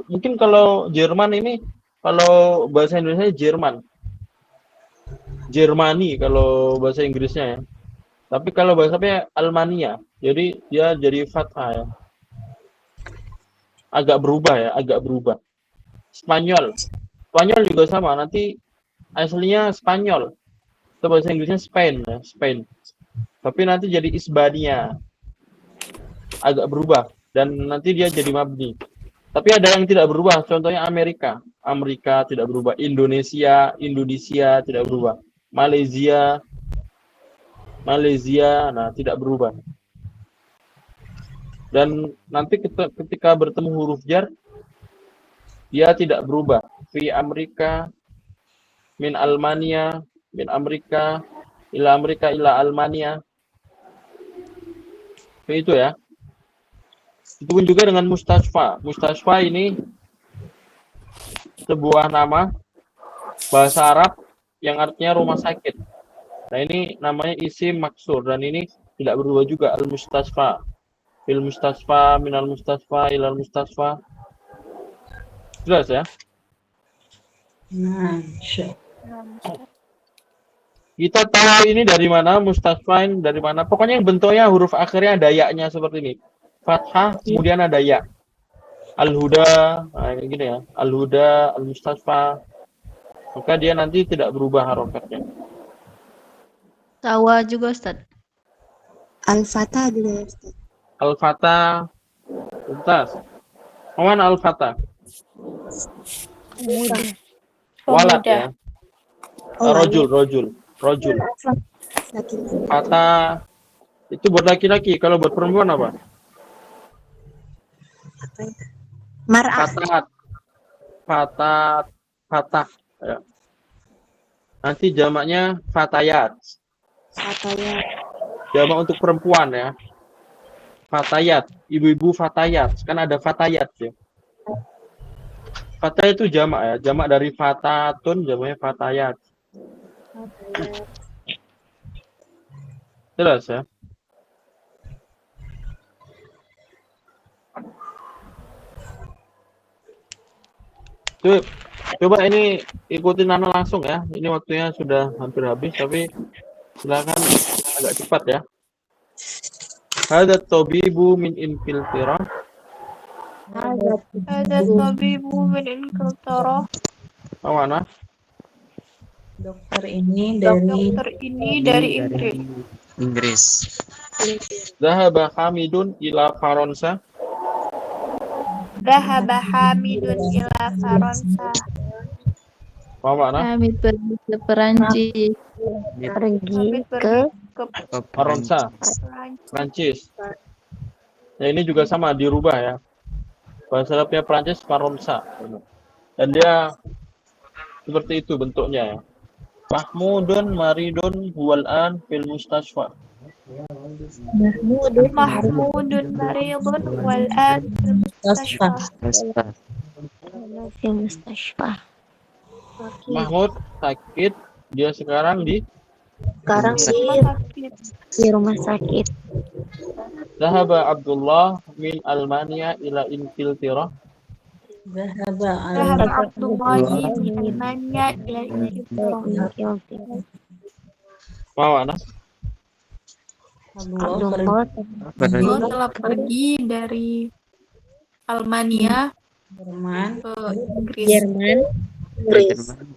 Mungkin kalau Jerman ini kalau bahasa Indonesia Jerman. Jermani kalau bahasa Inggrisnya ya. Tapi kalau bahasanya Almania. Jadi dia jadi fathah ya. Agak berubah. Spanyol juga sama, nanti aslinya Spanyol. Itu bahasa Inggrisnya Spain ya, Spain. Tapi nanti jadi Isbania. Agak berubah dan nanti dia jadi mabni. Tapi ada yang tidak berubah, contohnya Amerika tidak berubah, Indonesia tidak berubah, Malaysia, nah tidak berubah. Dan nanti ketika bertemu huruf jar, dia tidak berubah. Fi Amerika, min Almania, min Amerika, ila Almania. Itu ya. Itu pun juga dengan mustasfa. Mustasfa ini sebuah nama bahasa Arab yang artinya rumah sakit. Nah ini namanya isim maksur dan ini tidak berubah juga, al-mustasfa. Fil mustasfa, minal mustasfa, ilal mustasfa. Jelas ya? Kita tahu ini dari mana, mustasfa dari mana. Pokoknya yang bentuknya huruf akhirnya ada ya-nya seperti ini. Fathah, kemudian ada ya. Al-Huda, nah ini gini ya. Al-Huda, al-mustasfa. Maka dia nanti tidak berubah harokatnya. Tawa juga Ustaz. Al-Fatah juga Ustaz. Al-Fatah. Tuntas. Mana Al-Fatah? Walad ya. Rojul. Fatah. Itu buat laki-laki. Kalau buat perempuan apa? Apa ya? Mar'ah. Fatah. Ya. Nanti jamaknya fatayat. Jamak untuk perempuan ya. Fatayat, ibu-ibu fatayat. Kan ada fatayat ya. Fatayat itu jamak ya. Jamak dari fatatun, jamaknya fatayat. Jelas ya. Coba ini ikutin Nana langsung ya. Ini waktunya sudah hampir habis, tapi silakan agak cepat ya. Hada tabibu min infiltrah. Ada tabibu min infiltrah. Mana? Dokter ini dari Inggris. Zahaba Hamidun ila Faransa. Dhahaba Hamidun ila Faransa. Mana? Hamid pergi ke Perancis. Pergi ke Faransa, Prancis. Nah ini juga sama dirubah ya. Bahasa Arabnya Prancis Faransa. Dan dia seperti itu bentuknya ya. Mahmudun maridun huwal-an fil mustasfa. Mahmudun maridun wal-an fil mustasfa. Mustasfa. Mahmud sakit, dia sekarang di Sekarang Di rumah sakit. di rumah sakit. Dhahaba Abdullah min Almania ila Ingilterra. Zahaba Zahaba al Abdullahi min Almania ila Ingilterra. Mau Anas? Abdullah Abdullah telah pergi dari Almania Jerman ke Inggris. Jerman,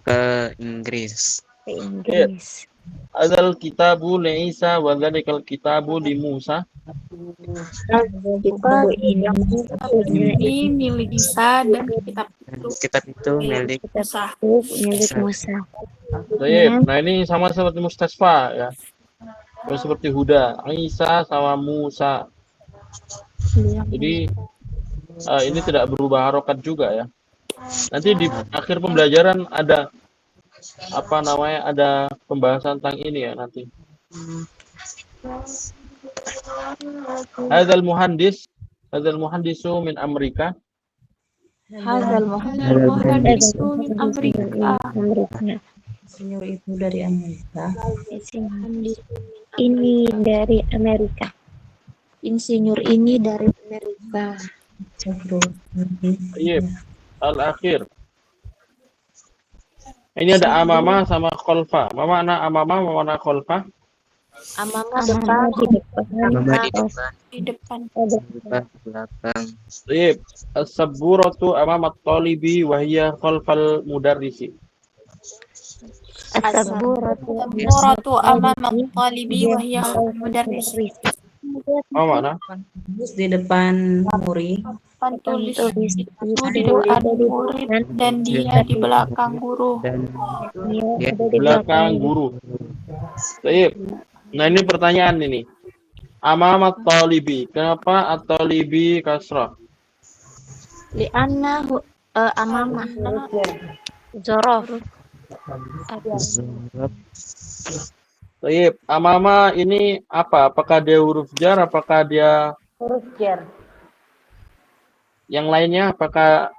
ke Inggris. ke Inggris. Adzal kitabu li Isa wa dzalikal kitabu li Musa. Kita Ini milik Isa dan kitab itu Kitab itu milik Musa. milik Musa. Baik. Nah, ini sama seperti Mustasfa ya. Seperti Huda, Isa sama Musa. Jadi ini tidak berubah harokat juga ya. Nanti di akhir pembelajaran ada apa namanya, ada pembahasan tentang ini ya nanti. Hadzal muhandisu min Amerika. Hazal Muhandisu min Amerika. Insinyur itu dari Amerika. Ini dari Amerika. Insinyur ini dari Amerika. Iya. Al-akhir. Ini ada amama sama kholfa. Mana amama, mana kholfa? Amama depan, di depan, Mama di depan, Di depan. belakang. Baik. As-saburatu amama at-talibi wa hiya khalfal mudarrisi. As-saburatu amama at-talibi wa hiya khalfal mudarris. Oh, mana? Terus di depan Muri. Papan tulis itu di depan murid dan dia di belakang guru. Dan Dia ada di Belakang guru. Baik. Nah, ini pertanyaan ini. Amama at-talibi. Kenapa at-talibi kasrah? Lianna amama zorof. Baik. Amama ini apa? Apakah dia huruf jar? Apakah dia Huruf jar. yang lainnya? Apakah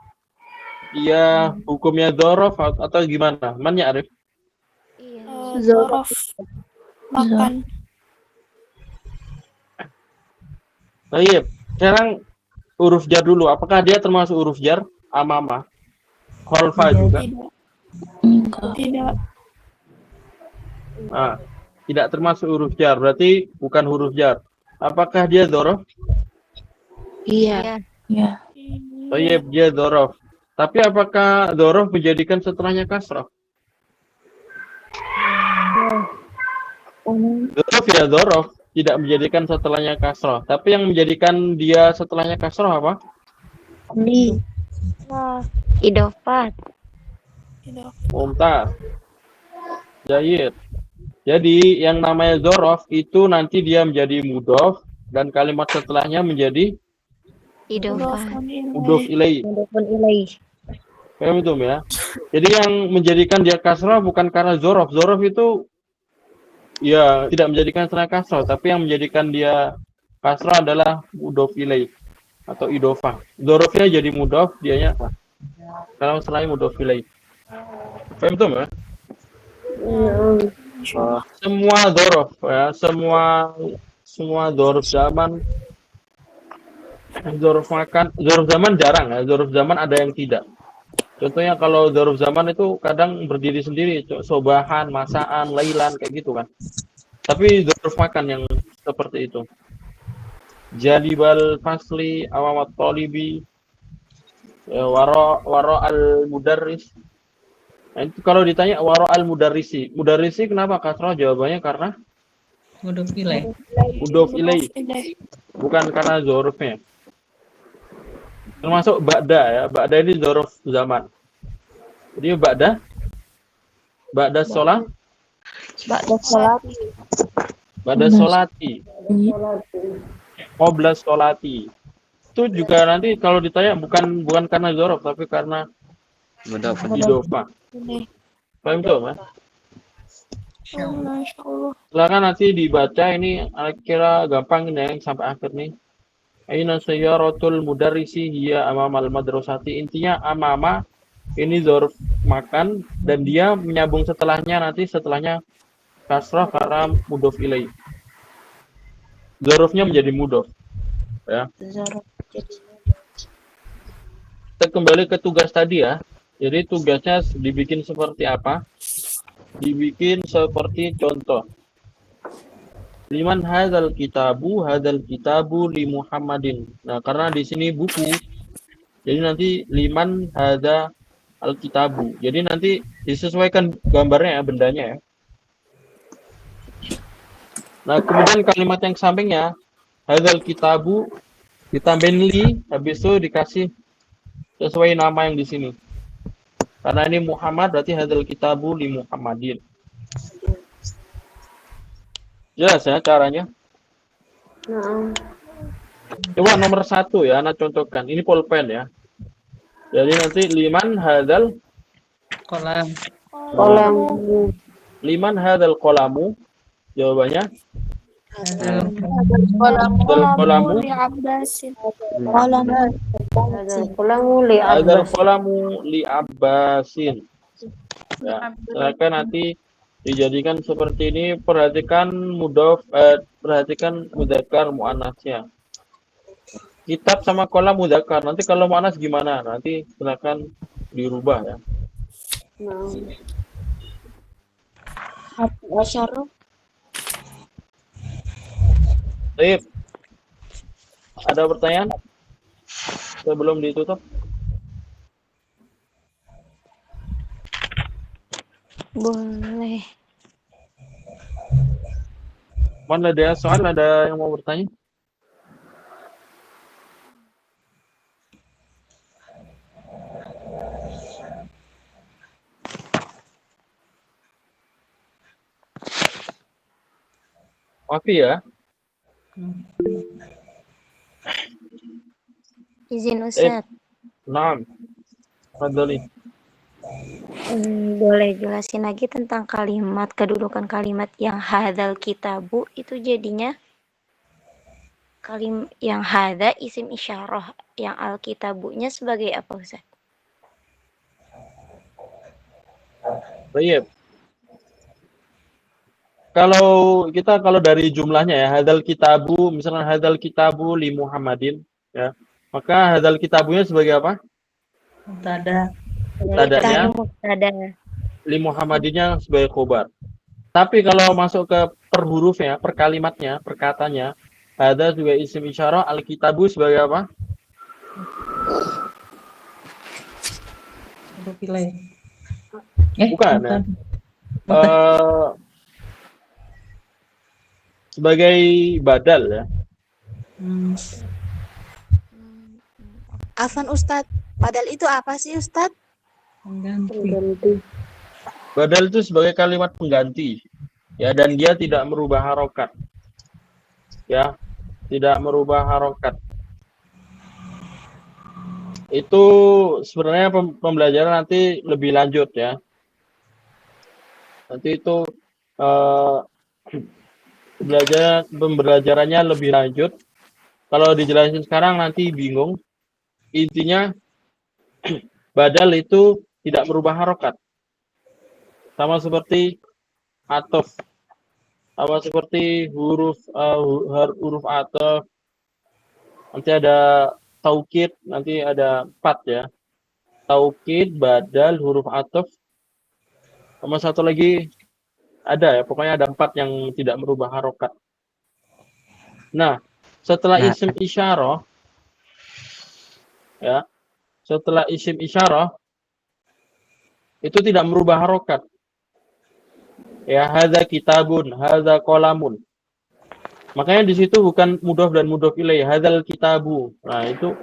dia hukumnya dzaraf atau gimana? Man ya'rif? Zorof. Makan. Baik. Sekarang huruf jar dulu. Apakah dia termasuk huruf jar? Amama. Khalfa juga. Tidak. Tidak. Nah, tidak termasuk huruf jar. Berarti bukan huruf jar. Apakah dia dzaraf? Iya. Ya. Baik, dia dzaraf. Tapi apakah dzaraf menjadikan setelahnya kasrah? Dzaraf ya dzaraf, tidak menjadikan setelahnya kasrah. Tapi yang menjadikan dia setelahnya kasrah apa? Di idofat. Mumtaz. Jayid. Jadi yang namanya dzaraf itu nanti dia menjadi mudhof dan kalimat setelahnya menjadi Idofat. mudhof ilaih. Mudofun ilaih. Paham itu ya? Jadi yang menjadikan dia kasrah bukan karena dzaraf. Dzaraf itu ya tidak menjadikan setelahnya kasrah, tapi yang menjadikan dia kasrah adalah mudhof ilaih atau idofah. Dzarafnya jadi mudhof, dianya apa? Kalau selain mudhof ilaih. Paham itu ya? Semua dzaraf ya, semua dzaraf zaman, dzaraf makan, dzaraf zaman jarang ya, dzaraf zaman ada yang tidak. Contohnya kalau dzaraf zaman itu kadang berdiri sendiri, sobahan, masaan, lailan kayak gitu kan. Tapi dzaraf makan yang seperti itu. Jalibal fasli awamat talibi waro al mudarris. Nah, itu kalau ditanya waro al mudarrisi. Mudarrisi kenapa kasrah? Jawabannya karena Mudhof ilaih. mudhof ilaih. Bukan karena dzarafnya. Termasuk ba'da ya. Ba'da ini dzaraf zaman. Jadi ba'da sholat, ba'da sholati, qabla sholati. Itu juga nanti kalau ditanya bukan karena dzaraf tapi karena Mudhof. idofah. Paham tuh, Mas? Masya Allah. Silakan nanti dibaca ini, kira gampang ini yang sampai akhir nih. Aina sayyaratul mudarrisi hiya amamal madrasati. Intinya amama ini dzaraf makan dan dia menyambung setelahnya nanti setelahnya kasrah karena mudhof ilaih. Zarofnya menjadi mudhof. Ya. Zarf jadi Kita kembali ke tugas tadi ya. Jadi tugasnya dibikin seperti apa? Dibikin seperti contoh. Liman hadzal kitabu li Muhammadin. Nah, karena di sini buku, jadi nanti liman hadza al kitabu. Jadi nanti disesuaikan gambarnya ya, bendanya ya. Nah, kemudian kalimat yang sampingnya hadzal kitabu ditambahin li, habis itu dikasih sesuai nama yang di sini. Karena ini Muhammad berarti hadzal kitabu li Muhammadin. Jelas ya caranya? Nah, Coba nomor 1 ya, Anak contohkan. Ini pulpen ya. Jadi nanti liman hadzal Kolam. kolam liman hadzal qalamu. Jawabannya Hadzal hadzal qalamu Abbasin. kolam kolamu li hadzal Abbas. qalamu li Abbasin. Ya, silakan nanti dijadikan seperti ini. Perhatikan perhatikan mudzakkar muannasnya. Kitab sama kolam mudzakkar. Nanti kalau muannas gimana? Nanti silakan dirubah ya. Nah, Asyarah Baik. Ada pertanyaan? Sebelum ditutup? Boleh. Mana ada soal? Ada yang mau bertanya? Wafi ya? izin Ustaz. Naam. Fadhali. Boleh jelasin lagi tentang kalimat, kedudukan kalimat yang hadzal kitabu itu jadinya yang hadza isim isyarah, yang alkitabunya sebagai apa Ustaz? Baik. Kalau dari jumlahnya ya, hadzal kitabu, misalnya hadzal kitabu li Muhammadin ya. Maka hadzal kitabunya sebagai apa? Mubtada. Mubtadanya Mubtada. li Muhammadinnya sebagai khobar. Tapi kalau masuk ke per huruf ya, per kalimatnya, per katanya, hadza juga isim isyarah, al kitabu sebagai apa? Mudhof ilaih. Bukan ya. Sebagai badal ya. Afan Ustadz, badal itu apa sih Ustadz? Pengganti. Badal itu sebagai kalimat pengganti ya, dan dia tidak merubah harokat ya, tidak merubah harokat. Itu sebenarnya pembelajaran nanti lebih lanjut ya, nanti itu pembelajarannya lebih lanjut. Kalau dijelasin sekarang nanti bingung. Intinya badal itu tidak merubah harokat, sama seperti atof, sama seperti huruf atof. Nanti ada taukid, nanti ada 4 ya, taukid, badal, huruf atof, sama satu lagi ada ya, pokoknya ada 4 yang tidak merubah harokat. Nah, setelah isim isyarah ya, setelah isim isyarah itu tidak merubah harokat ya, hadza kitabun, hadza qalamun. Makanya di situ bukan mudhof dan mudhof ilaih, hadzal kitabu. Nah, itu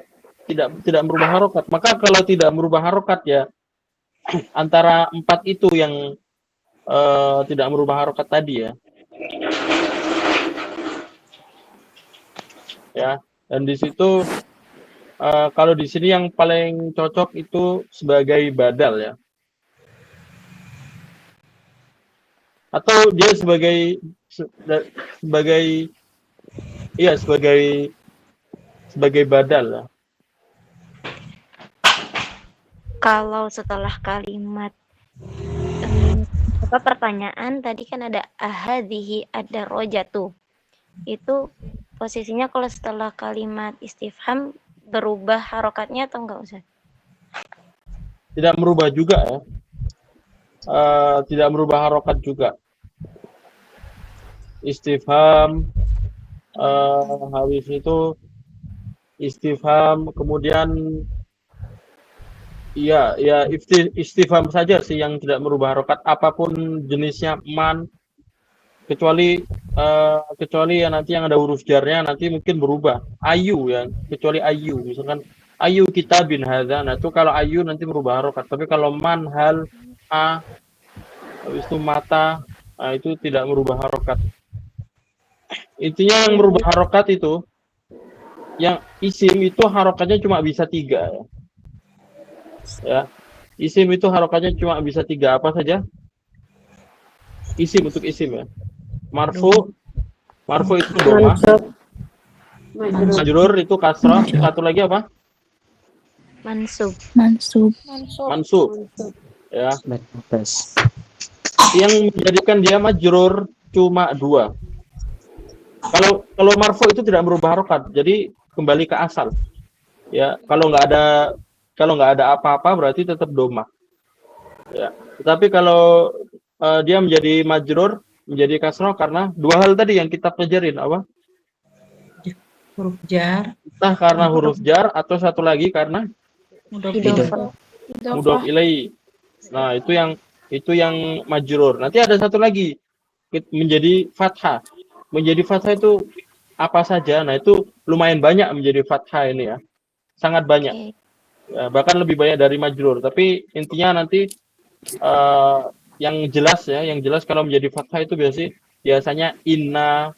tidak merubah harokat. Maka kalau tidak merubah harokat ya, antara 4 itu yang tidak merubah harokat tadi ya. Ya, dan di situ kalau di sini yang paling cocok itu sebagai badal ya. Atau dia sebagai badal ya. Kalau setelah kalimat Apa pertanyaan tadi kan ada ahadhihi ada rojatu. Itu posisinya kalau setelah kalimat istifham berubah harokatnya atau enggak Ustaz? Tidak merubah juga ya. Tidak merubah harokat juga. Istifham habis itu istifham, kemudian ya istifham saja sih yang tidak merubah harokat, apapun jenisnya man, kecuali ya nanti yang ada huruf jarnya nanti mungkin berubah. Ayu ya, kecuali ayu, misalkan ayu kitabin hadza, nah itu kalau ayu nanti merubah harokat. Tapi kalau man, hal, a, habis itu mata, nah itu tidak merubah harokat. Intinya yang merubah harokat itu, yang isim itu harokatnya cuma bisa 3 ya. Ya, isim itu harokatnya cuma bisa 3, apa saja? Isim, untuk isim ya. Marfu itu doma. Majrur itu kasrah. Satu lagi apa? Mansub. Ya. Yang menjadikan dia majrur cuma 2. Kalau marfu itu tidak merubah harokat, jadi kembali ke asal. Ya, kalau nggak ada apa-apa berarti tetap doma. Ya. Tetapi kalau dia menjadi majrur, menjadi kasroh karena 2 hal tadi yang kita pelajarin, apa? Huruf jar. Entah karena huruf jar atau satu lagi karena mudhof ilaihi. Nah, itu yang majrur. Nanti ada satu lagi menjadi fathah. Menjadi fathah itu apa saja? Nah, itu lumayan banyak menjadi fathah ini ya. Sangat banyak. Ya, bahkan lebih banyak dari majrur. Tapi intinya nanti yang jelas kalau menjadi fathah itu biasanya inna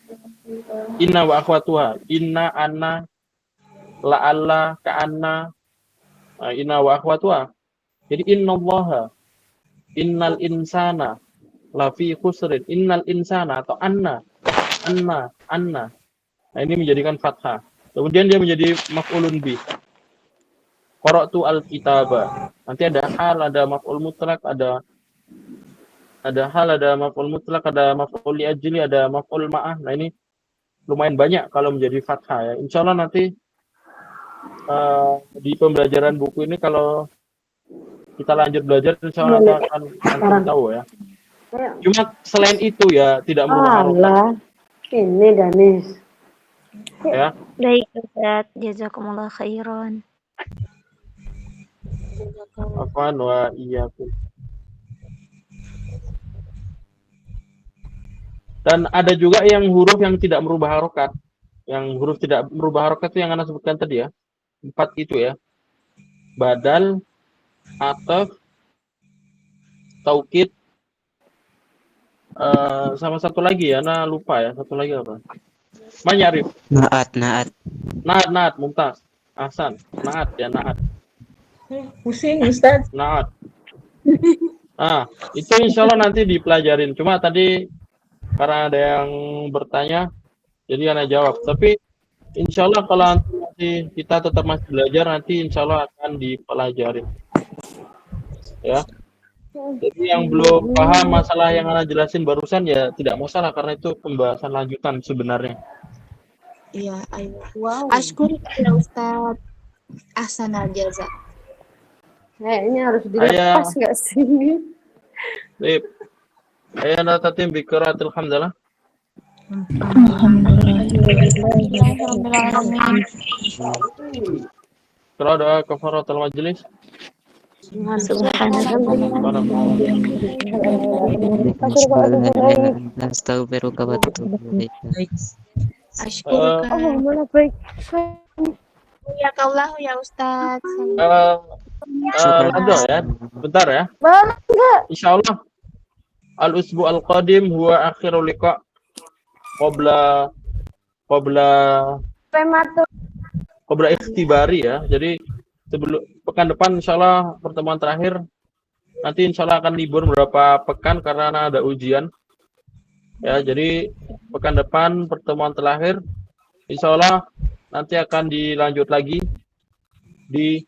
wa akhwatuha, inna, anna, la'alla, ka'anna, inna wa akhwatuha. Jadi innallaha, innal insana lafi khusrin, innal insana atau anna. Nah, ini menjadikan fathah. Kemudian dia menjadi maf'ulun bih. Qara'tu al-kitaba. Nanti ada hal, ada maf'ul mutlak, ada hal, ada maf'ul mutlak, ada maf'ul li ajli, ada maf'ul ma'ah. Nah, ini lumayan banyak kalau menjadi fathah ya. Insyaallah nanti di pembelajaran buku ini kalau kita lanjut belajar insyaallah akan tahu ya. Cuma selain itu ya tidak merubah harokat. Ini Danis. Ya. Baik Ustaz, jazakumullah khairan. Afwan wa iyyakum. Dan ada juga yang huruf yang tidak merubah harokat. Yang huruf tidak merubah harokat itu yang Anda sebutkan tadi ya. 4 itu ya. Badal, ataf, taukid, sama satu lagi ya, Anda lupa ya. Satu lagi apa? Manyarif. Naat, mumtaz. Ahsan. Naat ya, naat. Pusing Ustaz. Naat. Nah, itu insyaallah nanti dipelajarin. Cuma tadi karena ada yang bertanya, jadi Anda jawab. Tapi insyaallah kalau nanti kita tetap masih belajar, nanti insyaallah akan dipelajarin. Ya. Jadi yang belum paham masalah yang Anda jelasin barusan ya tidak masalah karena itu pembahasan lanjutan sebenarnya. Iya, ayo. Wow. Ashkur ya Ustaz. Ahsanal jaza. Kayaknya harus dilepas nggak sih? Baik. Ayo Anda tatim bi qiraatil hamdalah. Kalau doa kafaratul majlis. Astaghfiruka wa atubu ilaik. Ashkur. Ya kaulah ya Ustaz. Lanjut ya. Bentar ya. Insyaallah al-usbu al-qadim huwa akhirul liqa qabla ikhtibari ya. Jadi sebelum pekan depan insyaallah pertemuan terakhir, nanti insyaallah akan libur beberapa pekan karena ada ujian. Ya, jadi pekan depan pertemuan terakhir insyaallah nanti akan dilanjut lagi di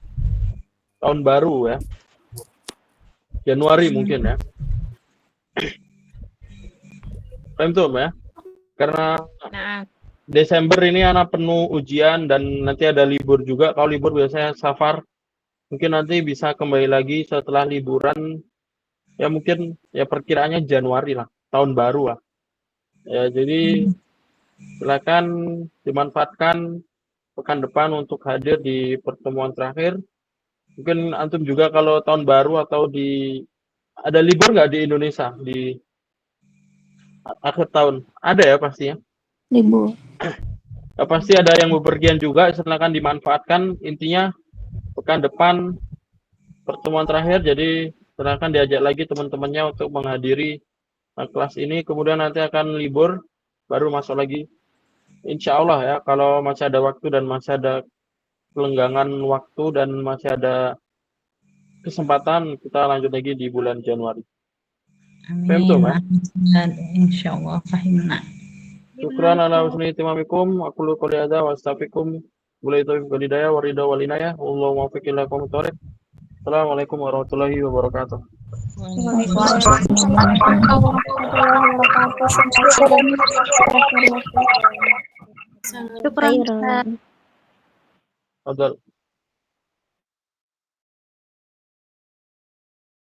tahun baru ya. Januari mungkin ya. Paham tuh, Mbak ya? Karena Nah, Desember ini anak penuh ujian dan nanti ada libur juga. Kalau libur biasanya safar. Mungkin nanti bisa kembali lagi setelah liburan. Ya mungkin ya perkiraannya Januari lah, tahun baru lah. Ya jadi silakan dimanfaatkan pekan depan untuk hadir di pertemuan terakhir. Mungkin antum juga kalau tahun baru atau ada libur nggak di Indonesia di akhir tahun? Ada ya pastinya. Libur. Ya, pasti ada yang bepergian juga, silakan dimanfaatkan. Intinya pekan depan pertemuan terakhir, jadi silakan diajak lagi teman-temannya untuk menghadiri kelas ini. Kemudian nanti akan libur, baru masuk lagi. Insya Allah ya, kalau masih ada waktu dan masih ada kelenggangan waktu dan masih ada kesempatan, kita lanjut lagi di bulan Januari. Paham tuh, Mas? Insyaallah fahimna. Syukran ala husni itimamikum. Aku lu qouli hadza wa astaghfirukum. Mulai taufiq wal hidayah wa ridha wal inayah. Wallahu muwaffiq ila aqwamit thoriq. Assalamualaikum warahmatullahi wabarakatuh. Syukran, Ustaz. Fadhal.